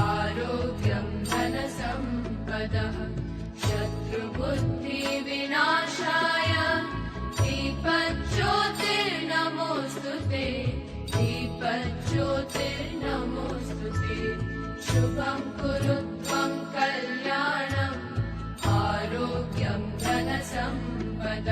[SPEAKER 3] આરોગ્યમ ધન સંપદઃ શત્રુબુદ્ધિ વિનાશાય દીપજ્યોતિર્નમોસ્તુતે દીપજ્યોતિર્નમોસ્તુતે. શુભમ કુરુત્વમ કલ્યાણમ આરોગ્યમ ધન સંપદઃ.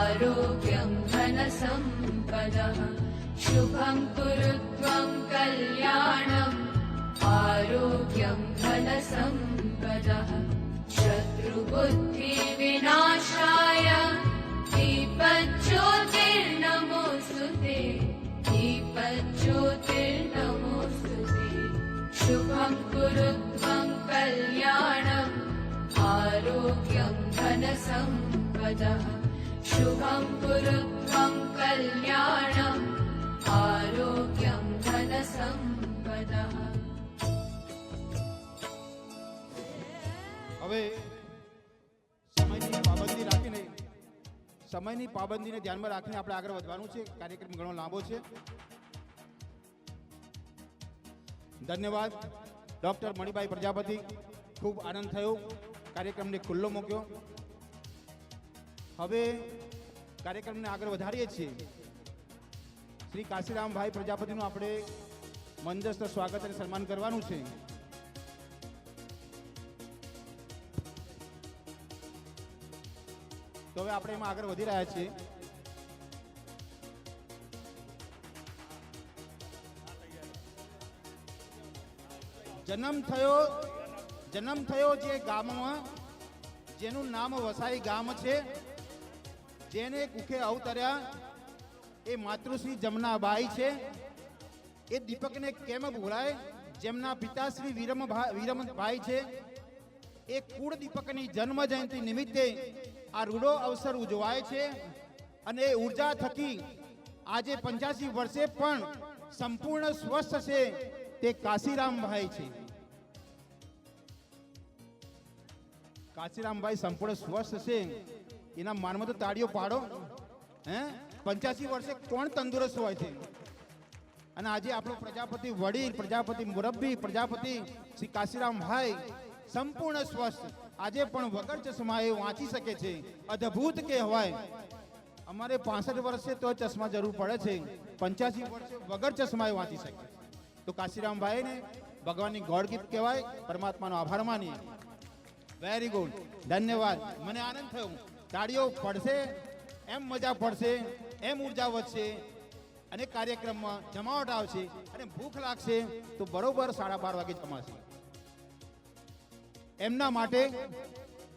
[SPEAKER 3] आरोग्यं धनसम्पदः शुभं कुरु त्वं कल्याणम् आरोग्यं धनसम्पदः शत्रुबुद्धिविनाशाय दीपज्योतिर्नमोऽस्तु ते दीपज्योतिर्नमोऽस्तु ते शुभं कुरु त्वं कल्याणम् आरोग्यं धनसम्पदः शुभं कुरु त्वं कल्याणम् आरोग्यं धनसम्पदः
[SPEAKER 1] હવે સમયની પાબંદી રાખીને સમયની પાબંદીને ધ્યાનમાં રાખીને આપણે આગળ વધવાનું છે. કાર્યક્રમ ઘણો લાંબો છે. ધન્યવાદ ડૉક્ટર મણિભાઈ પ્રજાપતિ. ખૂબ આનંદ થયો. કાર્યક્રમને ખુલ્લો મૂક્યો. હવે કાર્યક્રમને આગળ વધારીએ છીએ. શ્રી કાશીરામભાઈ પ્રજાપતિનું આપણે મંદસ્થ સ્વાગત અને સન્માન કરવાનું છે. તો હવે આપણે એમાં આગળ વધી રહ્યા છીએ. જન્મ થયો જે ગામમાં જેનું નામ વસાઈ ગામ છે, જેને કુખે અવતર્યા એ માતૃશ્રી જમનાબાઈ છે. એ દીપકને કેમ ભૂલાય જેમના પિતાશ્રી વીરમભાઈ છે. એ કુળ દીપકની જન્મ જયંતિ નિમિત્તે આ રૂડો અવસર ઉજવાય છે અને એ ઉર્જા થકી આજે 85 વર્ષે પણ સંપૂર્ણ સ્વસ્થ છે તે કાશીરામભાઈ છે. કાશીરામભાઈ સંપૂર્ણ સ્વસ્થ છે એના માનમાં તો તાળીઓ પાડો. 85 વર્ષે કોણ તંદુરસ્ત હોય છે? અને આજે આપણો પ્રજાપતિ વડીલ, પ્રજાપતિ મુરબ્બી, પ્રજાપતિ શ્રી કાશીરામભાઈ સંપૂર્ણ સ્વસ્થ આજે પણ વગર ચશ્માએ વાંચી શકે છે. અદ્ભુત કહેવાય. અમારે 65 વર્ષે તો ચશ્મા જરૂર પડે છે, 85 વર્ષે વગર ચશ્માએ વાંચી શકે. તો કાશીરામભાઈને ભગવાનની ગોડ ગીત કહેવાય. પરમાત્માનો આભાર માનીએ. વેરી ગુડ, ધન્યવાદ. મને આનંદ થયો. તાળીઓ પડશે એમ મજા પડશે, એમ ઉર્જા વધશે અને કાર્યક્રમમાં જમાવટ આવશે અને ભૂખ લાગશે તો બરોબર 12:30 વાગે જમાશે. એમના માટે,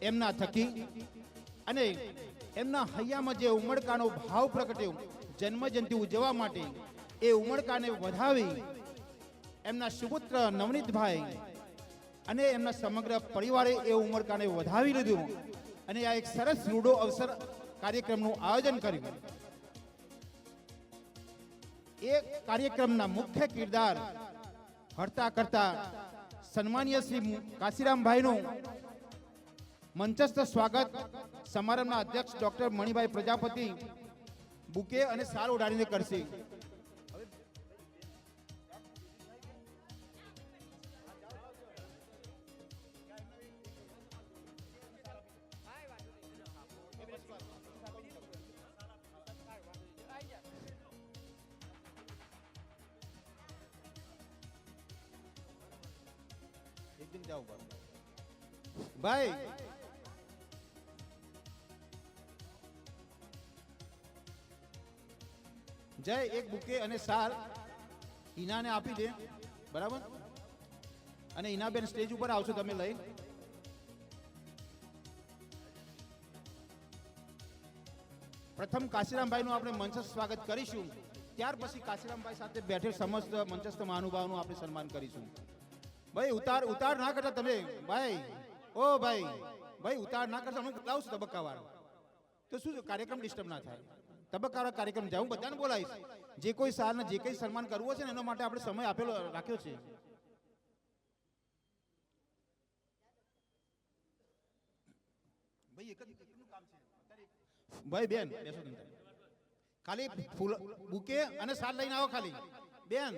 [SPEAKER 1] એમના થકી અને એમના હૈયામાં જે ઉમળકાનો ભાવ પ્રગટ્યો જન્મજયંતિ ઉજવવા માટે, એ ઉમળકાને વધાવી એમના સુપુત્ર નવનીતભાઈ અને એમના સમગ્ર પરિવારે એ ઉમળકાને વધાવી લીધું અને આ એક સરસ રૂડો અવસર કાર્યક્રમનું આયોજન કર્યું. એ કાર્યક્રમના મુખ્ય કિરદાર હરતા કરતા સન્માનીય શ્રી કાશીરામભાઈનું મંચસ્થ સ્વાગત સમારંભના અધ્યક્ષ ડોક્ટર મણિભાઈ પ્રજાપતિ બુકે અને સાર ઉડાડીને કરશે. એકદમ જાઓ ભાઈ. જય એક બુકે અને સાર ઈનાને આપી દે. બરાબર. અને ઈનાબેન સ્ટેજ ઉપર આવશો તમે લઈ. પ્રથમ કાશીરામભાઈનું આપણે મંચસ્થ સ્વાગત કરીશું. ત્યાર પછી કાશીરામભાઈ સાથે બેઠેલ સમસ્ત મંચસ્થ મહાનુભાવનું આપણે સન્માન કરીશું. ભાઈ ઉતાર ના કરતા તમે ભાઈ. ઓ ભાઈ ઉતાર ના કરતા હું લાવું છું તબક્કાવાર. તો શું કાર્યક્રમ ડિસ્ટર્બ ના થાય. તબક્કાવાર કાર્યક્રમ જાય. હું બધાને બોલાવીશ. જે કોઈ સારને જે કંઈ સન્માન કરવો છે ને એના માટે આપણે સમય આપેલો રાખ્યો છે. ભાઈ એક જ કામ છે ભાઈ. બેન બેસો તમે ખાલી ફૂલ બુકે અને સાર લઈને આવો ખાલી. બેન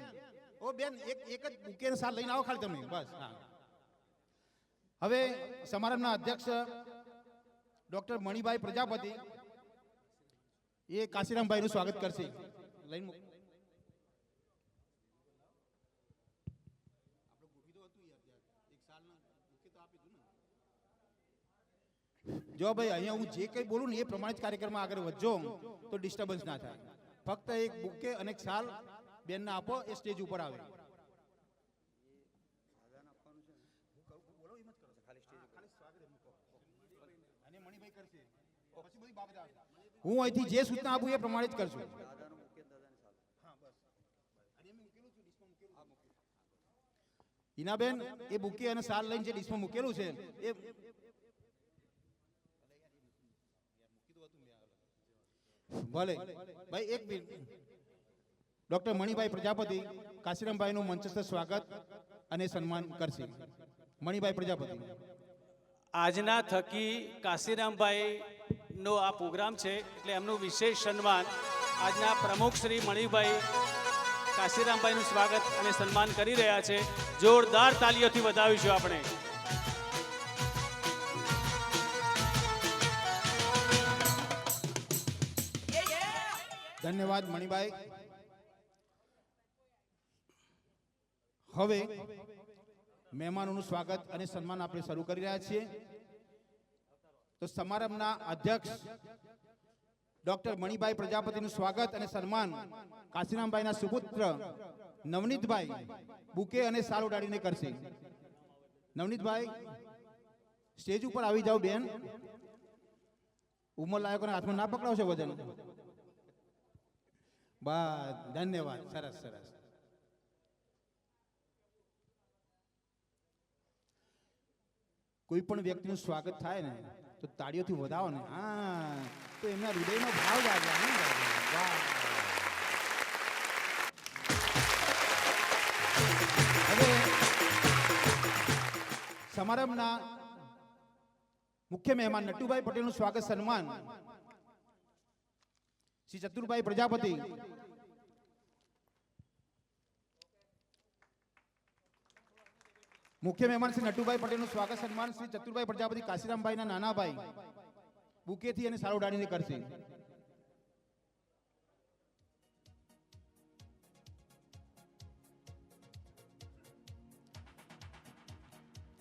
[SPEAKER 1] ઓ બેન એક જ બુકે અને સાર લઈને આવો ખાલી તમે. બસ. હા. હવે સમારંભના અધ્યક્ષ ડોક્ટર મણિભાઈ પ્રજાપતિ એ કાશીરામભાઈનું સ્વાગત કરશે. લઈને જો ભાઈ અહીંયા હું જે કંઈ બોલું ને એ પ્રમાણે જ કાર્યક્રમમાં આગળ વધજો તો ડિસ્ટર્બન્સ ના થાય. ફક્ત એક બુકે અને એક શાલ બેનને આપો, એ સ્ટેજ ઉપર આવે. હું અહીંથી જે સૂચના આપું એ પ્રમાણે જ કરશું. હિનાબેન, એ બુકે અને શાલ લઈને જે ડિશમાં મૂકેલું છે એ ભલે ભાઈ એક મિનિટ. ડોક્ટર મણિભાઈ પ્રજાપતિ કાશીરામભાઈનું મંચસ્થ સ્વાગત અને સન્માન કરશે. મણિભાઈ પ્રજાપતિ.
[SPEAKER 2] આજના થકી કાશીરામભાઈનો આ પ્રોગ્રામ છે એટલે એમનું વિશેષ સન્માન આજના પ્રમુખ શ્રી મણિભાઈ કાશીરામભાઈનું સ્વાગત અને સન્માન કરી રહ્યા છે. જોરદાર તાલીઓથી વધાવીશું આપણે.
[SPEAKER 1] ધન્યવાદ મણિભાઈ. હવે મહેમાનોનું સ્વાગત અને સન્માન આપણે શરૂ કરી રહ્યા છીએ. તો સમારંભના અધ્યક્ષ ડોક્ટર મણિભાઈ પ્રજાપતિનું સ્વાગત અને સન્માન કાશીરામભાઈના સુપુત્ર નવનીતભાઈ બુકે અને શાલ ઉડાડીને કરશે. નવનીતભાઈ સ્ટેજ ઉપર આવી જાઓ બેન. ઉંમર લાયકોના હાથમાં ના પકડાવશે વજન. બસ, ધન્યવાદ. સરસ સરસ. કોઈ પણ વ્યક્તિનું સ્વાગત થાય ને તો તાળીઓથી વધાવો ને. હા, તો એમના હૃદયનો ભાવ જાગે. વાહ. હવે સમારંભના મુખ્ય મહેમાન નટુભાઈ પટેલનું સ્વાગત સન્માન શ્રી ચતુરભાઈ પ્રજાપતિ. મુખ્ય મહેમાન શ્રી નટુભાઈ પટેલનું સ્વાગત સન્માન શ્રી ચતુરભાઈ પ્રજાપતિ કાશીરામભાઈના નાના ભાઈ બુકેથી અને શાલ ઉડાડીને કરશે.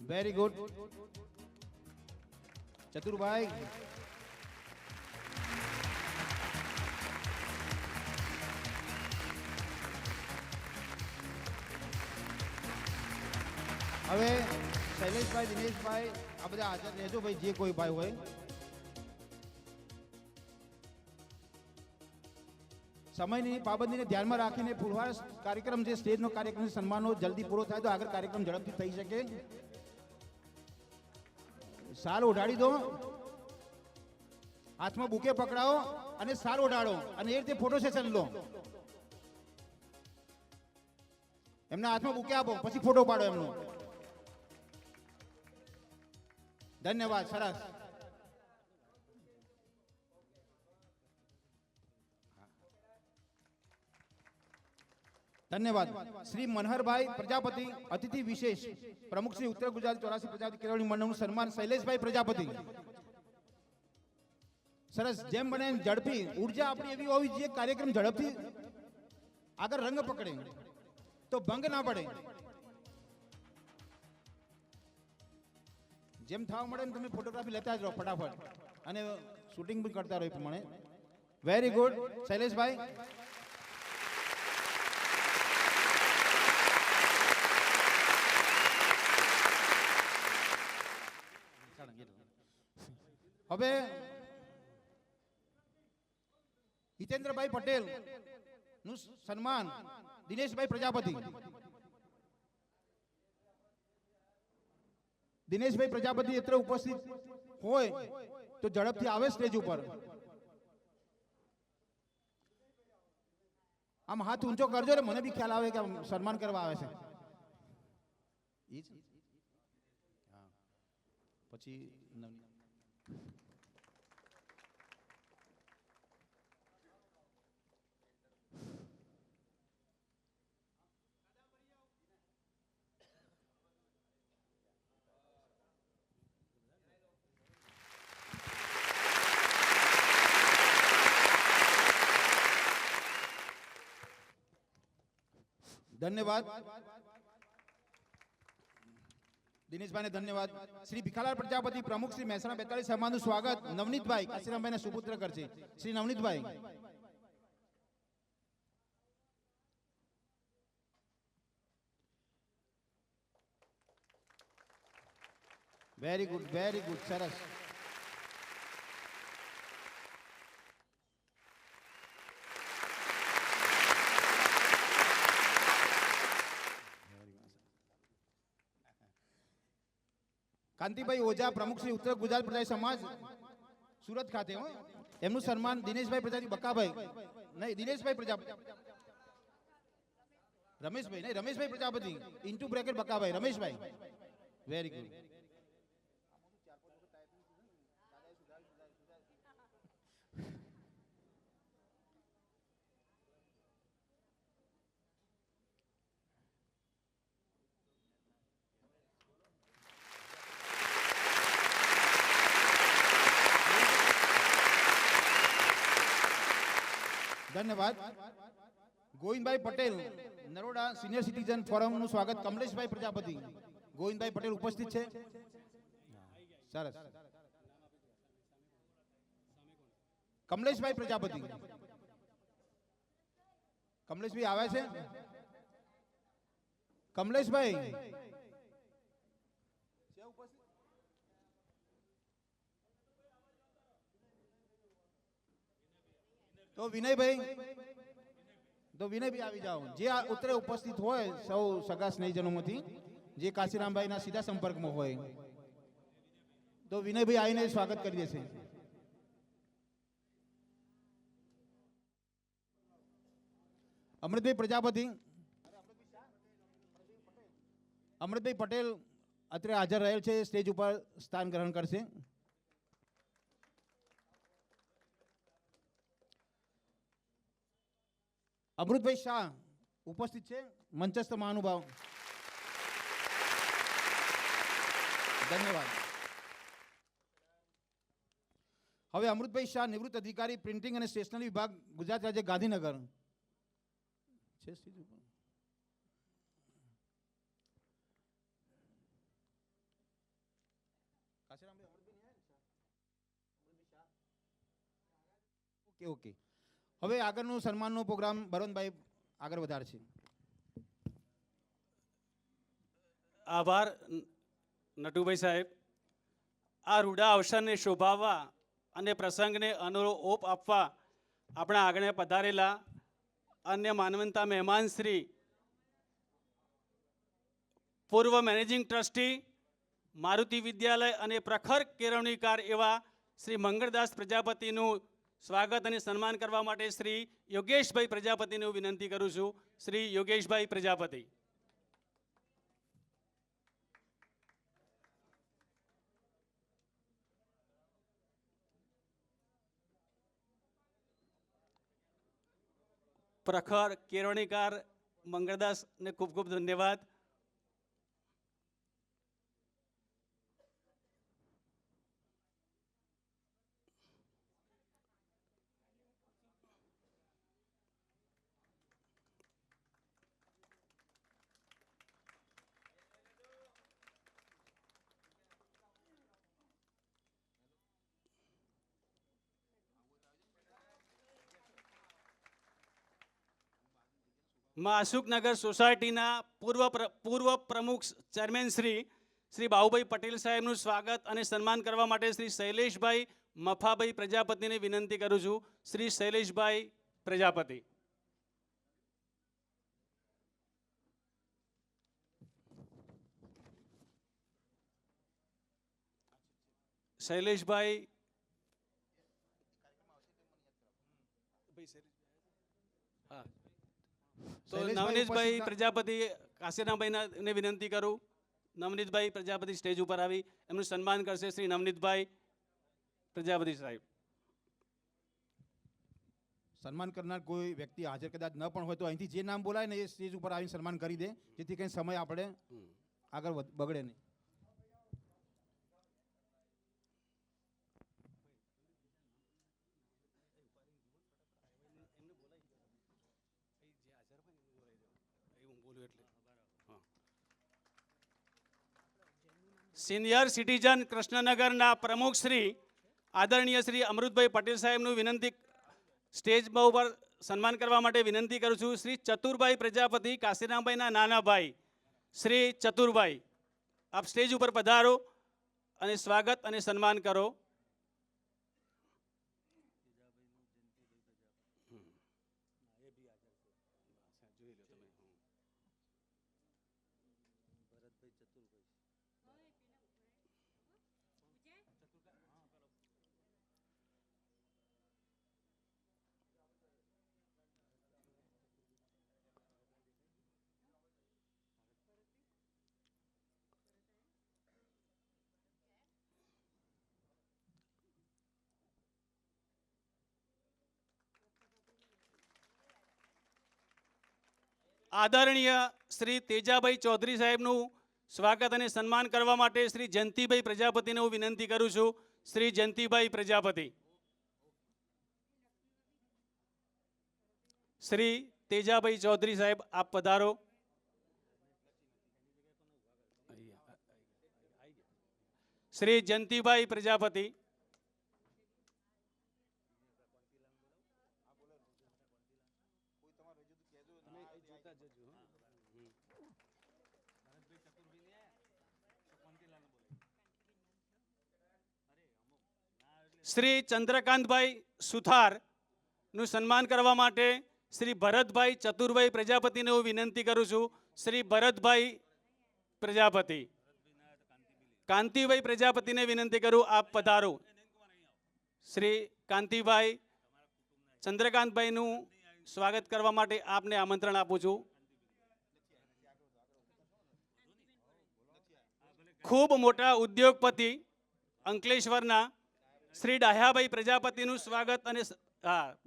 [SPEAKER 1] Very good Chaturbhai. હવે શૈલેષભાઈ, દિનેશભાઈ, આ બધા હાજર રહેજો ભાઈ, જે કોઈ ભાઈ હોય. સમયની પાબંદીને ધ્યાનમાં રાખીને ફૂલહાર કાર્યક્રમ, જે સ્ટેજનો કાર્યક્રમ સન્માનનો જલ્દી પૂરો થાય તો આગળ કાર્યક્રમ ઝડપથી થઈ શકે. શાલ ઓઢાડી દો, હાથમાં બુકે પકડાવો અને શાલ ઓઢાડો અને એ રીતે ફોટો સેશન લો. એમના હાથમાં બુકે આપો, પછી ફોટો પાડો એમનો. ધન્યવાદ. સરસ. ધન્યવાદ. શ્રી મનહરભાઈ પ્રજાપતિ અતિથિ વિશેષ પ્રમુખ શ્રી ઉત્તર ગુજરાત 84 પ્રજાપતિ કેળવણી મંડળનું સન્માન શૈલેષભાઈ પ્રજાપતિ. સરસ. જેમ બને એમ ઝડપી ઉર્જા આપણી એવી હોવી જોઈએ, કાર્યક્રમ ઝડપથી આગળ રંગ પકડે તો ભંગ ના પડે. જેમ થવા મળે એમ તમે ફોટોગ્રાફી લેતા જ રહો ફટાફટ અને શૂટિંગ પણ કરતા રહો એ પ્રમાણે. વેરી ગુડ શૈલેષભાઈ. હવે હિતેન્દ્રભાઈ પટેલ નું સન્માન દિનેશભાઈ પ્રજાપતિ. દિનેશભાઈ પ્રજાપતિ એત્ર ઉપસ્થિત હોય તો ઝડપથી આવે સ્ટેજ ઉપર. આમ હાથ ઊંચો કરજો ને, મને બી ખ્યાલ આવે કે સન્માન કરવા આવે છે. પછી ધન્યવાદ. દિનેશભાઈને ધન્યવાદ. શ્રી ભીખાલાલ પ્રજાપતિ પ્રમુખ શ્રી મહેસાણા 42 સમાજનું સ્વાગત નવનીતભાઈ કાશીરામભાઈના સુપુત્ર કરશે. શ્રી નવનીતભાઈ. વેરી ગુડ સરસ. કાંતિભાઈ ઓઝા પ્રમુખ શ્રી ઉત્તર ગુજરાત પ્રજા સમાજ સુરત ખાતે હો. એમનું સન્માન દિનેશભાઈ પ્રજાપતિ બકાભાઈ નહીં દિનેશભાઈ પ્રજાપતિ રમેશભાઈ નહીં Rameshbhai Prajapati into bracket Bakabhai Rameshbhai. Very good. ધન્યવાદ. ગોવિંદભાઈ પટેલ નરોડા સિનિયર સિટીઝન ફોરમનું સ્વાગત કમલેશભાઈ પ્રજાપતિ. ગોવિંદભાઈ પટેલ ઉપસ્થિત છે. સરસ. કમલેશભાઈ પ્રજાપતિ. કમલેશભાઈ આવે છે. કમલેશભાઈ તો વિનયભાઈ આવી જાઓ. જે આ ઉત્તરે ઉપસ્થિત હોય સૌ સગા સ્નેહીજનોમાંથી જે કાશીરામભાઈના સીધા સંપર્કમાં હોય તો વિનયભાઈ આવીને સ્વાગત કરી દેશે. અમૃતભાઈ પ્રજાપતિ. અમૃતભાઈ પટેલ અત્યારે હાજર રહેલ છે, સ્ટેજ ઉપર સ્થાન ગ્રહણ કરશે. અમૃતભાઈ શાહ ઉપસ્થિત છે, મંચસ્થ મહાનુભાવ. ધન્યવાદ. હવે અમૃતભાઈ શાહ નિવૃત્ત અધિકારી પ્રિન્ટિંગ અને સ્ટેશનરી વિભાગ ગુજરાત રાજ્ય ગાંધીનગર છે. ઓકે. હવે આગળનું સન્માનનો પ્રોગ્રામ બળવંતભાઈ આગળ વધારશે.
[SPEAKER 2] આભાર નટુભાઈ સાહેબ. આ રૂડા અવસરને શોભાવવા અને પ્રસંગને અનુરૂપ આપવા આપણા આગળ પધારેલા અન્ય માનવંતા મહેમાન શ્રી પૂર્વ મેનેજિંગ ટ્રસ્ટી મારુતિ વિદ્યાલય અને પ્રખર કેળવણીકાર એવા શ્રી મંગળદાસ પ્રજાપતિનું સ્વાગત અને સન્માન કરવા માટે શ્રી યોગેશભાઈ પ્રજાપતિને વિનંતી કરું છું. શ્રી યોગેશભાઈ પ્રજાપતિ. પ્રખર કેળવણીકાર મંગળદાસને ખૂબ ખૂબ ધન્યવાદ. માં અશોકનગર સોસાયટીના પૂર્વ પ્રમુખ ચેરમેન શ્રી બાહુભાઈ પટેલ સાહેબનું સ્વાગત અને સન્માન કરવા માટે શ્રી શૈલેષભાઈ મફાભાઈ પ્રજાપતિને વિનંતી કરું છું. શ્રી શૈલેષભાઈ પ્રજાપતિ. શૈલેષભાઈ હા તો નવનીતભાઈ પ્રજાપતિ કાશીરામભાઈને વિનંતી કરું. નવનીતભાઈ પ્રજાપતિ સ્ટેજ ઉપર આવી એમનું સન્માન કરશે શ્રી નવનીતભાઈ પ્રજાપતિ સાહેબ.
[SPEAKER 1] સન્માન કરનાર કોઈ વ્યક્તિ હાજર કદાચ ન પણ હોય તો અહીંથી જે નામ બોલાય ને એ સ્ટેજ ઉપર આવીને સન્માન કરી દે, જેથી કંઈ સમય આપણે આગળ બગડે નહીં.
[SPEAKER 2] સિનિયર સિટીઝન કૃષ્ણનગરના પ્રમુખ શ્રી આદરણીય શ્રી અમૃતભાઈ પટેલ સાહેબનું વિનંતી સ્ટેજ ઉપર સન્માન કરવા માટે વિનંતી કરું છું. શ્રી ચતુરભાઈ પ્રજાપતિ, કાશીરામભાઈના નાના ભાઈ શ્રી ચતુરભાઈ, આપ સ્ટેજ ઉપર પધારો અને સ્વાગત અને સન્માન કરો. આદરણીય શ્રી તેજાભાઈ ચૌધરી સાહેબનું સ્વાગત અને સન્માન કરવા માટે શ્રી જયંતિભાઈ પ્રજાપતિને હું વિનંતી કરું છું. શ્રી જયંતિભાઈ પ્રજાપતિ, શ્રી તેજાભાઈ ચૌધરી સાહેબ, આપ પધારો. શ્રી જયંતિભાઈ પ્રજાપતિ, શ્રી ચંદ્રકાંતભાઈ સુથારનું સન્માન કરવા માટે શ્રી ભરતભાઈ ચતુરભાઈ પ્રજાપતિને હું વિનંતી કરું છું. શ્રી ભરતભાઈ પ્રજાપતિ, કાંતિભાઈ પ્રજાપતિને વિનંતી કરું, આપ પધારો. શ્રી કાંતિભાઈ ચંદ્રકાંતભાઈનું સ્વાગત કરવા માટે આપને આમંત્રણ આપું છું. ખૂબ મોટા ઉદ્યોગપતિ અંકલેશ્વરના શ્રી ડાહ્યાભાઈ પ્રજાપતિનું સ્વાગત અને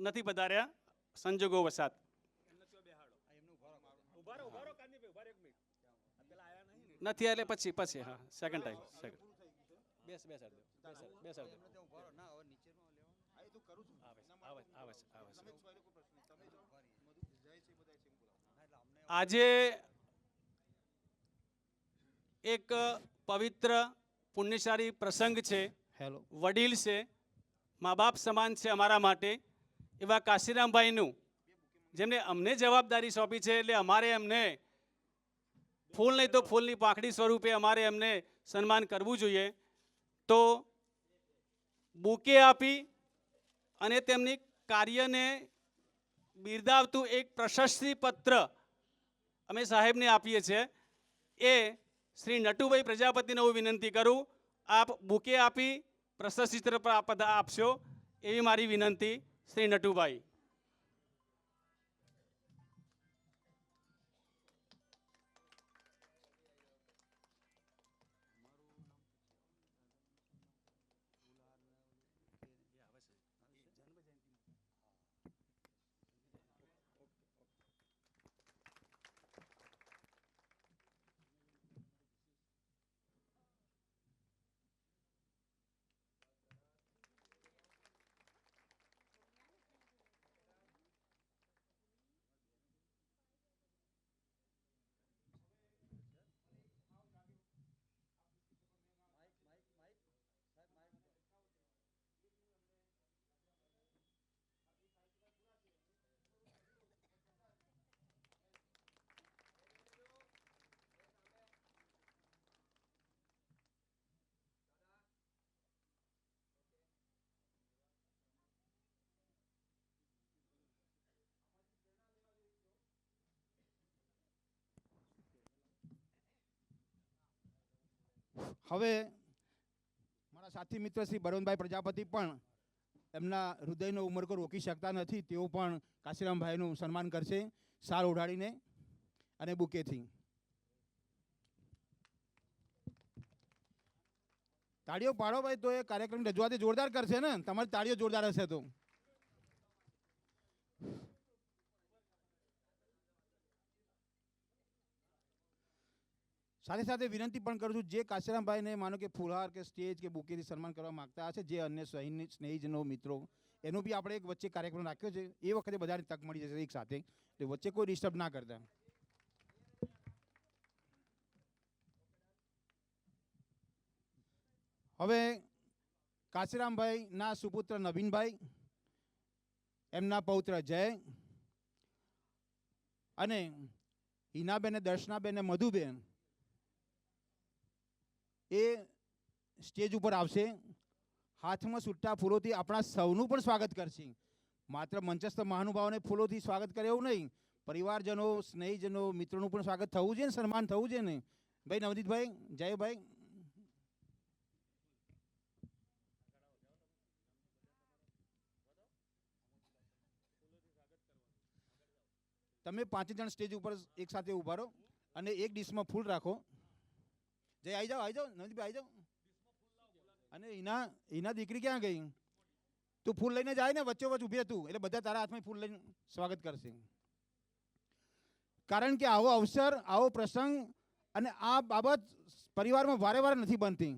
[SPEAKER 2] નથી પધાર્યા સંજોગો વસાત. નથી એટલે પછી પછી હા સેકન્ડ ટાઈમ આજે એક પવિત્ર પુણ્યશાળી પ્રસંગ છે.
[SPEAKER 1] હેલો,
[SPEAKER 2] વડીલ છે, મા બાપ સમાન છે અમારા માટે એવા કાશીરામભાઈનું, જેમને અમને જવાબદારી સોંપી છે, એટલે અમારે એમને ફૂલ નહીં તો ફૂલની પાંખડી સ્વરૂપે અમારે એમને સન્માન કરવું જોઈએ. તો બુકે આપી અને તેમની કાર્યને બિરદાવતું એક પ્રશસ્તિ પત્ર અમે સાહેબને આપીએ છીએ. એ શ્રી નટુભાઈ પ્રજાપતિને હું વિનંતી કરું, આપ બુકે આપી પ્રશસ્તિ પત્ર આપશો એવી મારી વિનંતી. શ્રી નટુભાઈ.
[SPEAKER 1] હવે મારા સાથી મિત્ર શ્રી બળવંતભાઈ પ્રજાપતિ પણ એમના હૃદયનો ઉમળકો રોકી શકતા નથી. તેઓ પણ કાશીરામભાઈનું સન્માન કરશે શાલ ઓઢાડીને અને બુકેથી. તાળીઓ પાડો ભાઈ, તો એ કાર્યક્રમ રજૂઆતી જોરદાર કરશે ને. તમારી તાળીઓ જોરદાર હશે તો. સાથે સાથે વિનંતી પણ કરું છું, જે કાશીરામભાઈને માનો કે ફુલહાર કે સ્ટેજ કે બુકેથી સન્માન કરવા માંગતા હશે, જે અન્ય સ્નેહીજનો મિત્રો, એનો બી આપણે એક વચ્ચે કાર્યક્રમ રાખ્યો છે. એ વખતે બધાને તક મળી જશે એક સાથે, તો વચ્ચે કોઈ ડિસ્ટર્બ ના કરતા. હવે કાશીરામભાઈના સુપુત્ર નવીનભાઈ, એમના પૌત્ર જય અને હિનાબેન, દર્શનાબેન ને મધુબેન એ સ્ટેજ ઉપર આવશે. હાથમાં છૂટા ફૂલોથી આપણા સૌનું પણ સ્વાગત કરશે. માત્ર મંચસ્થ મહાનુભાવોને ફૂલોથી સ્વાગત કરે એવું નહીં, પરિવારજનો, સ્નેહીજનો, મિત્રોનું પણ સ્વાગત થવું જોઈએ ને, સન્માન થવું જોઈએ ને. ભાઈ નવદીતભાઈ, જયભાઈ. તમે 5 જણ સ્ટેજ ઉપર એક સાથે ઉભા રહો અને એક ડીશમાં ફૂલ રાખો. જય આવી જાઓ, નવદીપભાઈ આવી જાઓ. અને એના દીકરી ક્યાં ગઈ? તું ફૂલ લઈને જાય ને, વચ્ચે વચ્ચે ઊભી હતું એટલે બધા તારા હાથમાં ફૂલ લઈને સ્વાગત કરશે. કારણ કે આવો અવસર, આવો પ્રસંગ અને આ બાબત પરિવારમાં વારે વારે નથી બનતી.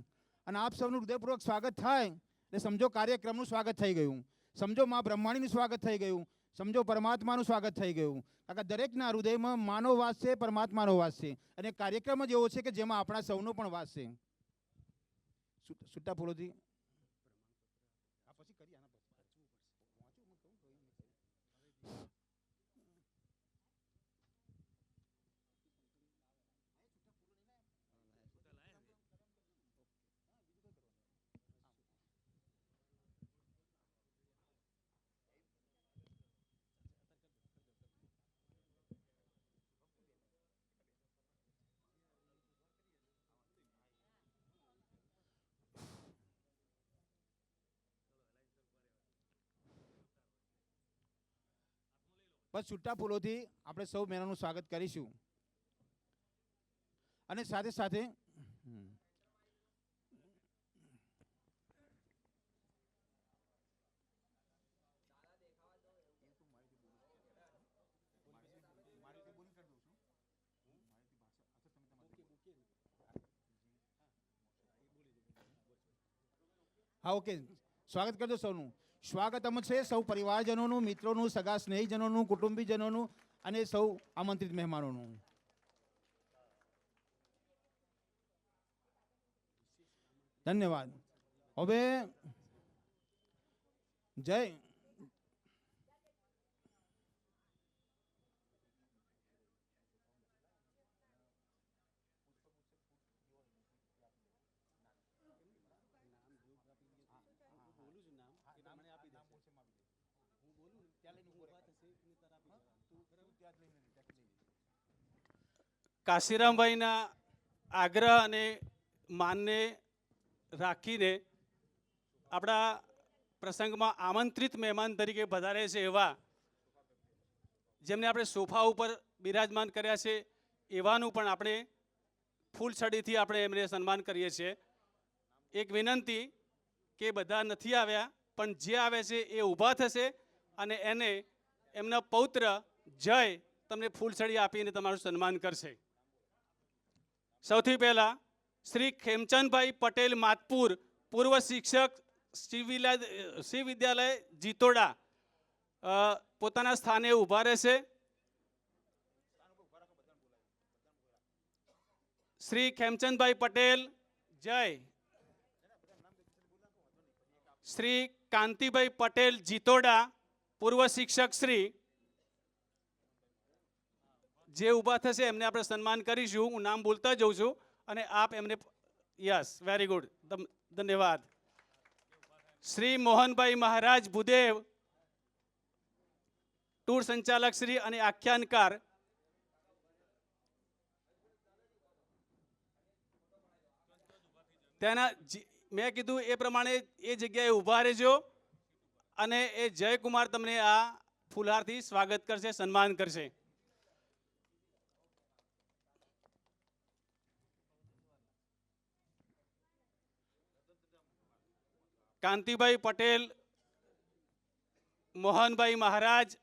[SPEAKER 1] અને આપ સૌનું હૃદયપૂર્વક સ્વાગત થાય એટલે સમજો કાર્યક્રમનું સ્વાગત થઈ ગયું, સમજો મા બ્રહ્માણીનું સ્વાગત થઈ ગયું, સમજો પરમાત્માનું સ્વાગત થઈ ગયું. કારણ કે દરેકના હૃદયમાં માનો વાસ છે, પરમાત્માનો વાસ છે. અને કાર્યક્રમ જ એવો છે કે જેમાં આપણા સૌનો પણ વાસ છે. છૂટા ફૂલોથી બસ છૂટા ફૂલોથી આપણે સૌ મહેમાનોનું સ્વાગત કરીશું. અને સાથે સાથે હા, ઓકે, સ્વાગત કરજો સૌનું. સ્વાગત છે સૌ પરિવારજનોનું, મિત્રોનું, સગા સ્નેહીજનોનું, કુટુંબીજનોનું અને સૌ આમંત્રિત મહેમાનોનું. ધન્યવાદ. હવે જય
[SPEAKER 2] કાશીરામભાઈના આગ્રહ અને માનને રાખીને આપણા પ્રસંગમાં આમંત્રિત મહેમાન તરીકે પધારે છે એવા જેમને આપણે સોફા ઉપર બિરાજમાન કર્યા છે એવાનું પણ આપણે ફૂલછડીથી આપણે એમને સન્માન કરીએ છીએ. એક વિનંતી કે બધા નથી આવ્યા પણ જે આવે છે એ ઊભા થશે અને એને એમના પૌત્ર જય તમને ફૂલછડી આપીને તમારું સન્માન કરશે. સૌથી પહેલાં શ્રી ખેમચંદભાઈ પટેલ માતપુર, પૂર્વ શિક્ષક, શ્રી વિદ્યાલય જીતોડા, પોતાના સ્થાને ઊભા રહેશે. શ્રી ખેમચંદભાઈ પટેલ જય. શ્રી કાંતિભાઈ પટેલ જીતોડા, પૂર્વ શિક્ષક શ્રી, જે ઊભા થશે એમને આપણે સન્માન કરીશું. હું નામ બોલતા જઉં છું અને આપ એમને, યસ, વેરી ગુડ, ધન્યવાદ. શ્રી મોહનભાઈ મહારાજ ભૂદેવ, ટૂર સંચાલક શ્રી અને આખ્યાનકાર. તેના મેં કીધું એ પ્રમાણે એ જગ્યાએ ઊભા રહેજો અને એ જયકુમાર તમને આ ફુલહારથી સ્વાગત કરશે, સન્માન કરશે. કાંતિભાઈ પટેલ, મોહનભાઈ મહારાજ,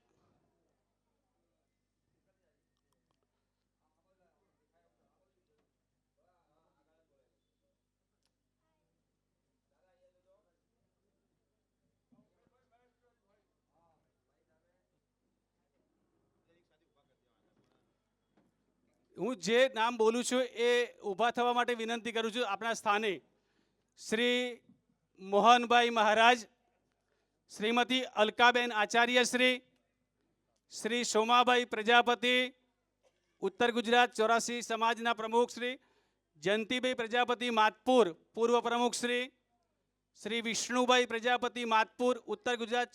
[SPEAKER 2] હું જે નામ બોલું છું એ ઊભા થવા માટે વિનંતી કરું છું આપણા સ્થાને. શ્રી મોહનભાઈ મહારાજ, શ્રીમતી અલકાબેન આચાર્યશ્રી, શ્રી સોમાભાઈ પ્રજાપતિ, ઉત્તર ગુજરાત 84 સમાજના પ્રમુખ શ્રી જયંતિભાઈ પ્રજાપતિ માતપુર, પૂર્વ પ્રમુખ શ્રી વિષ્ણુભાઈ પ્રજાપતિ માતપુર, ઉત્તર ગુજરાત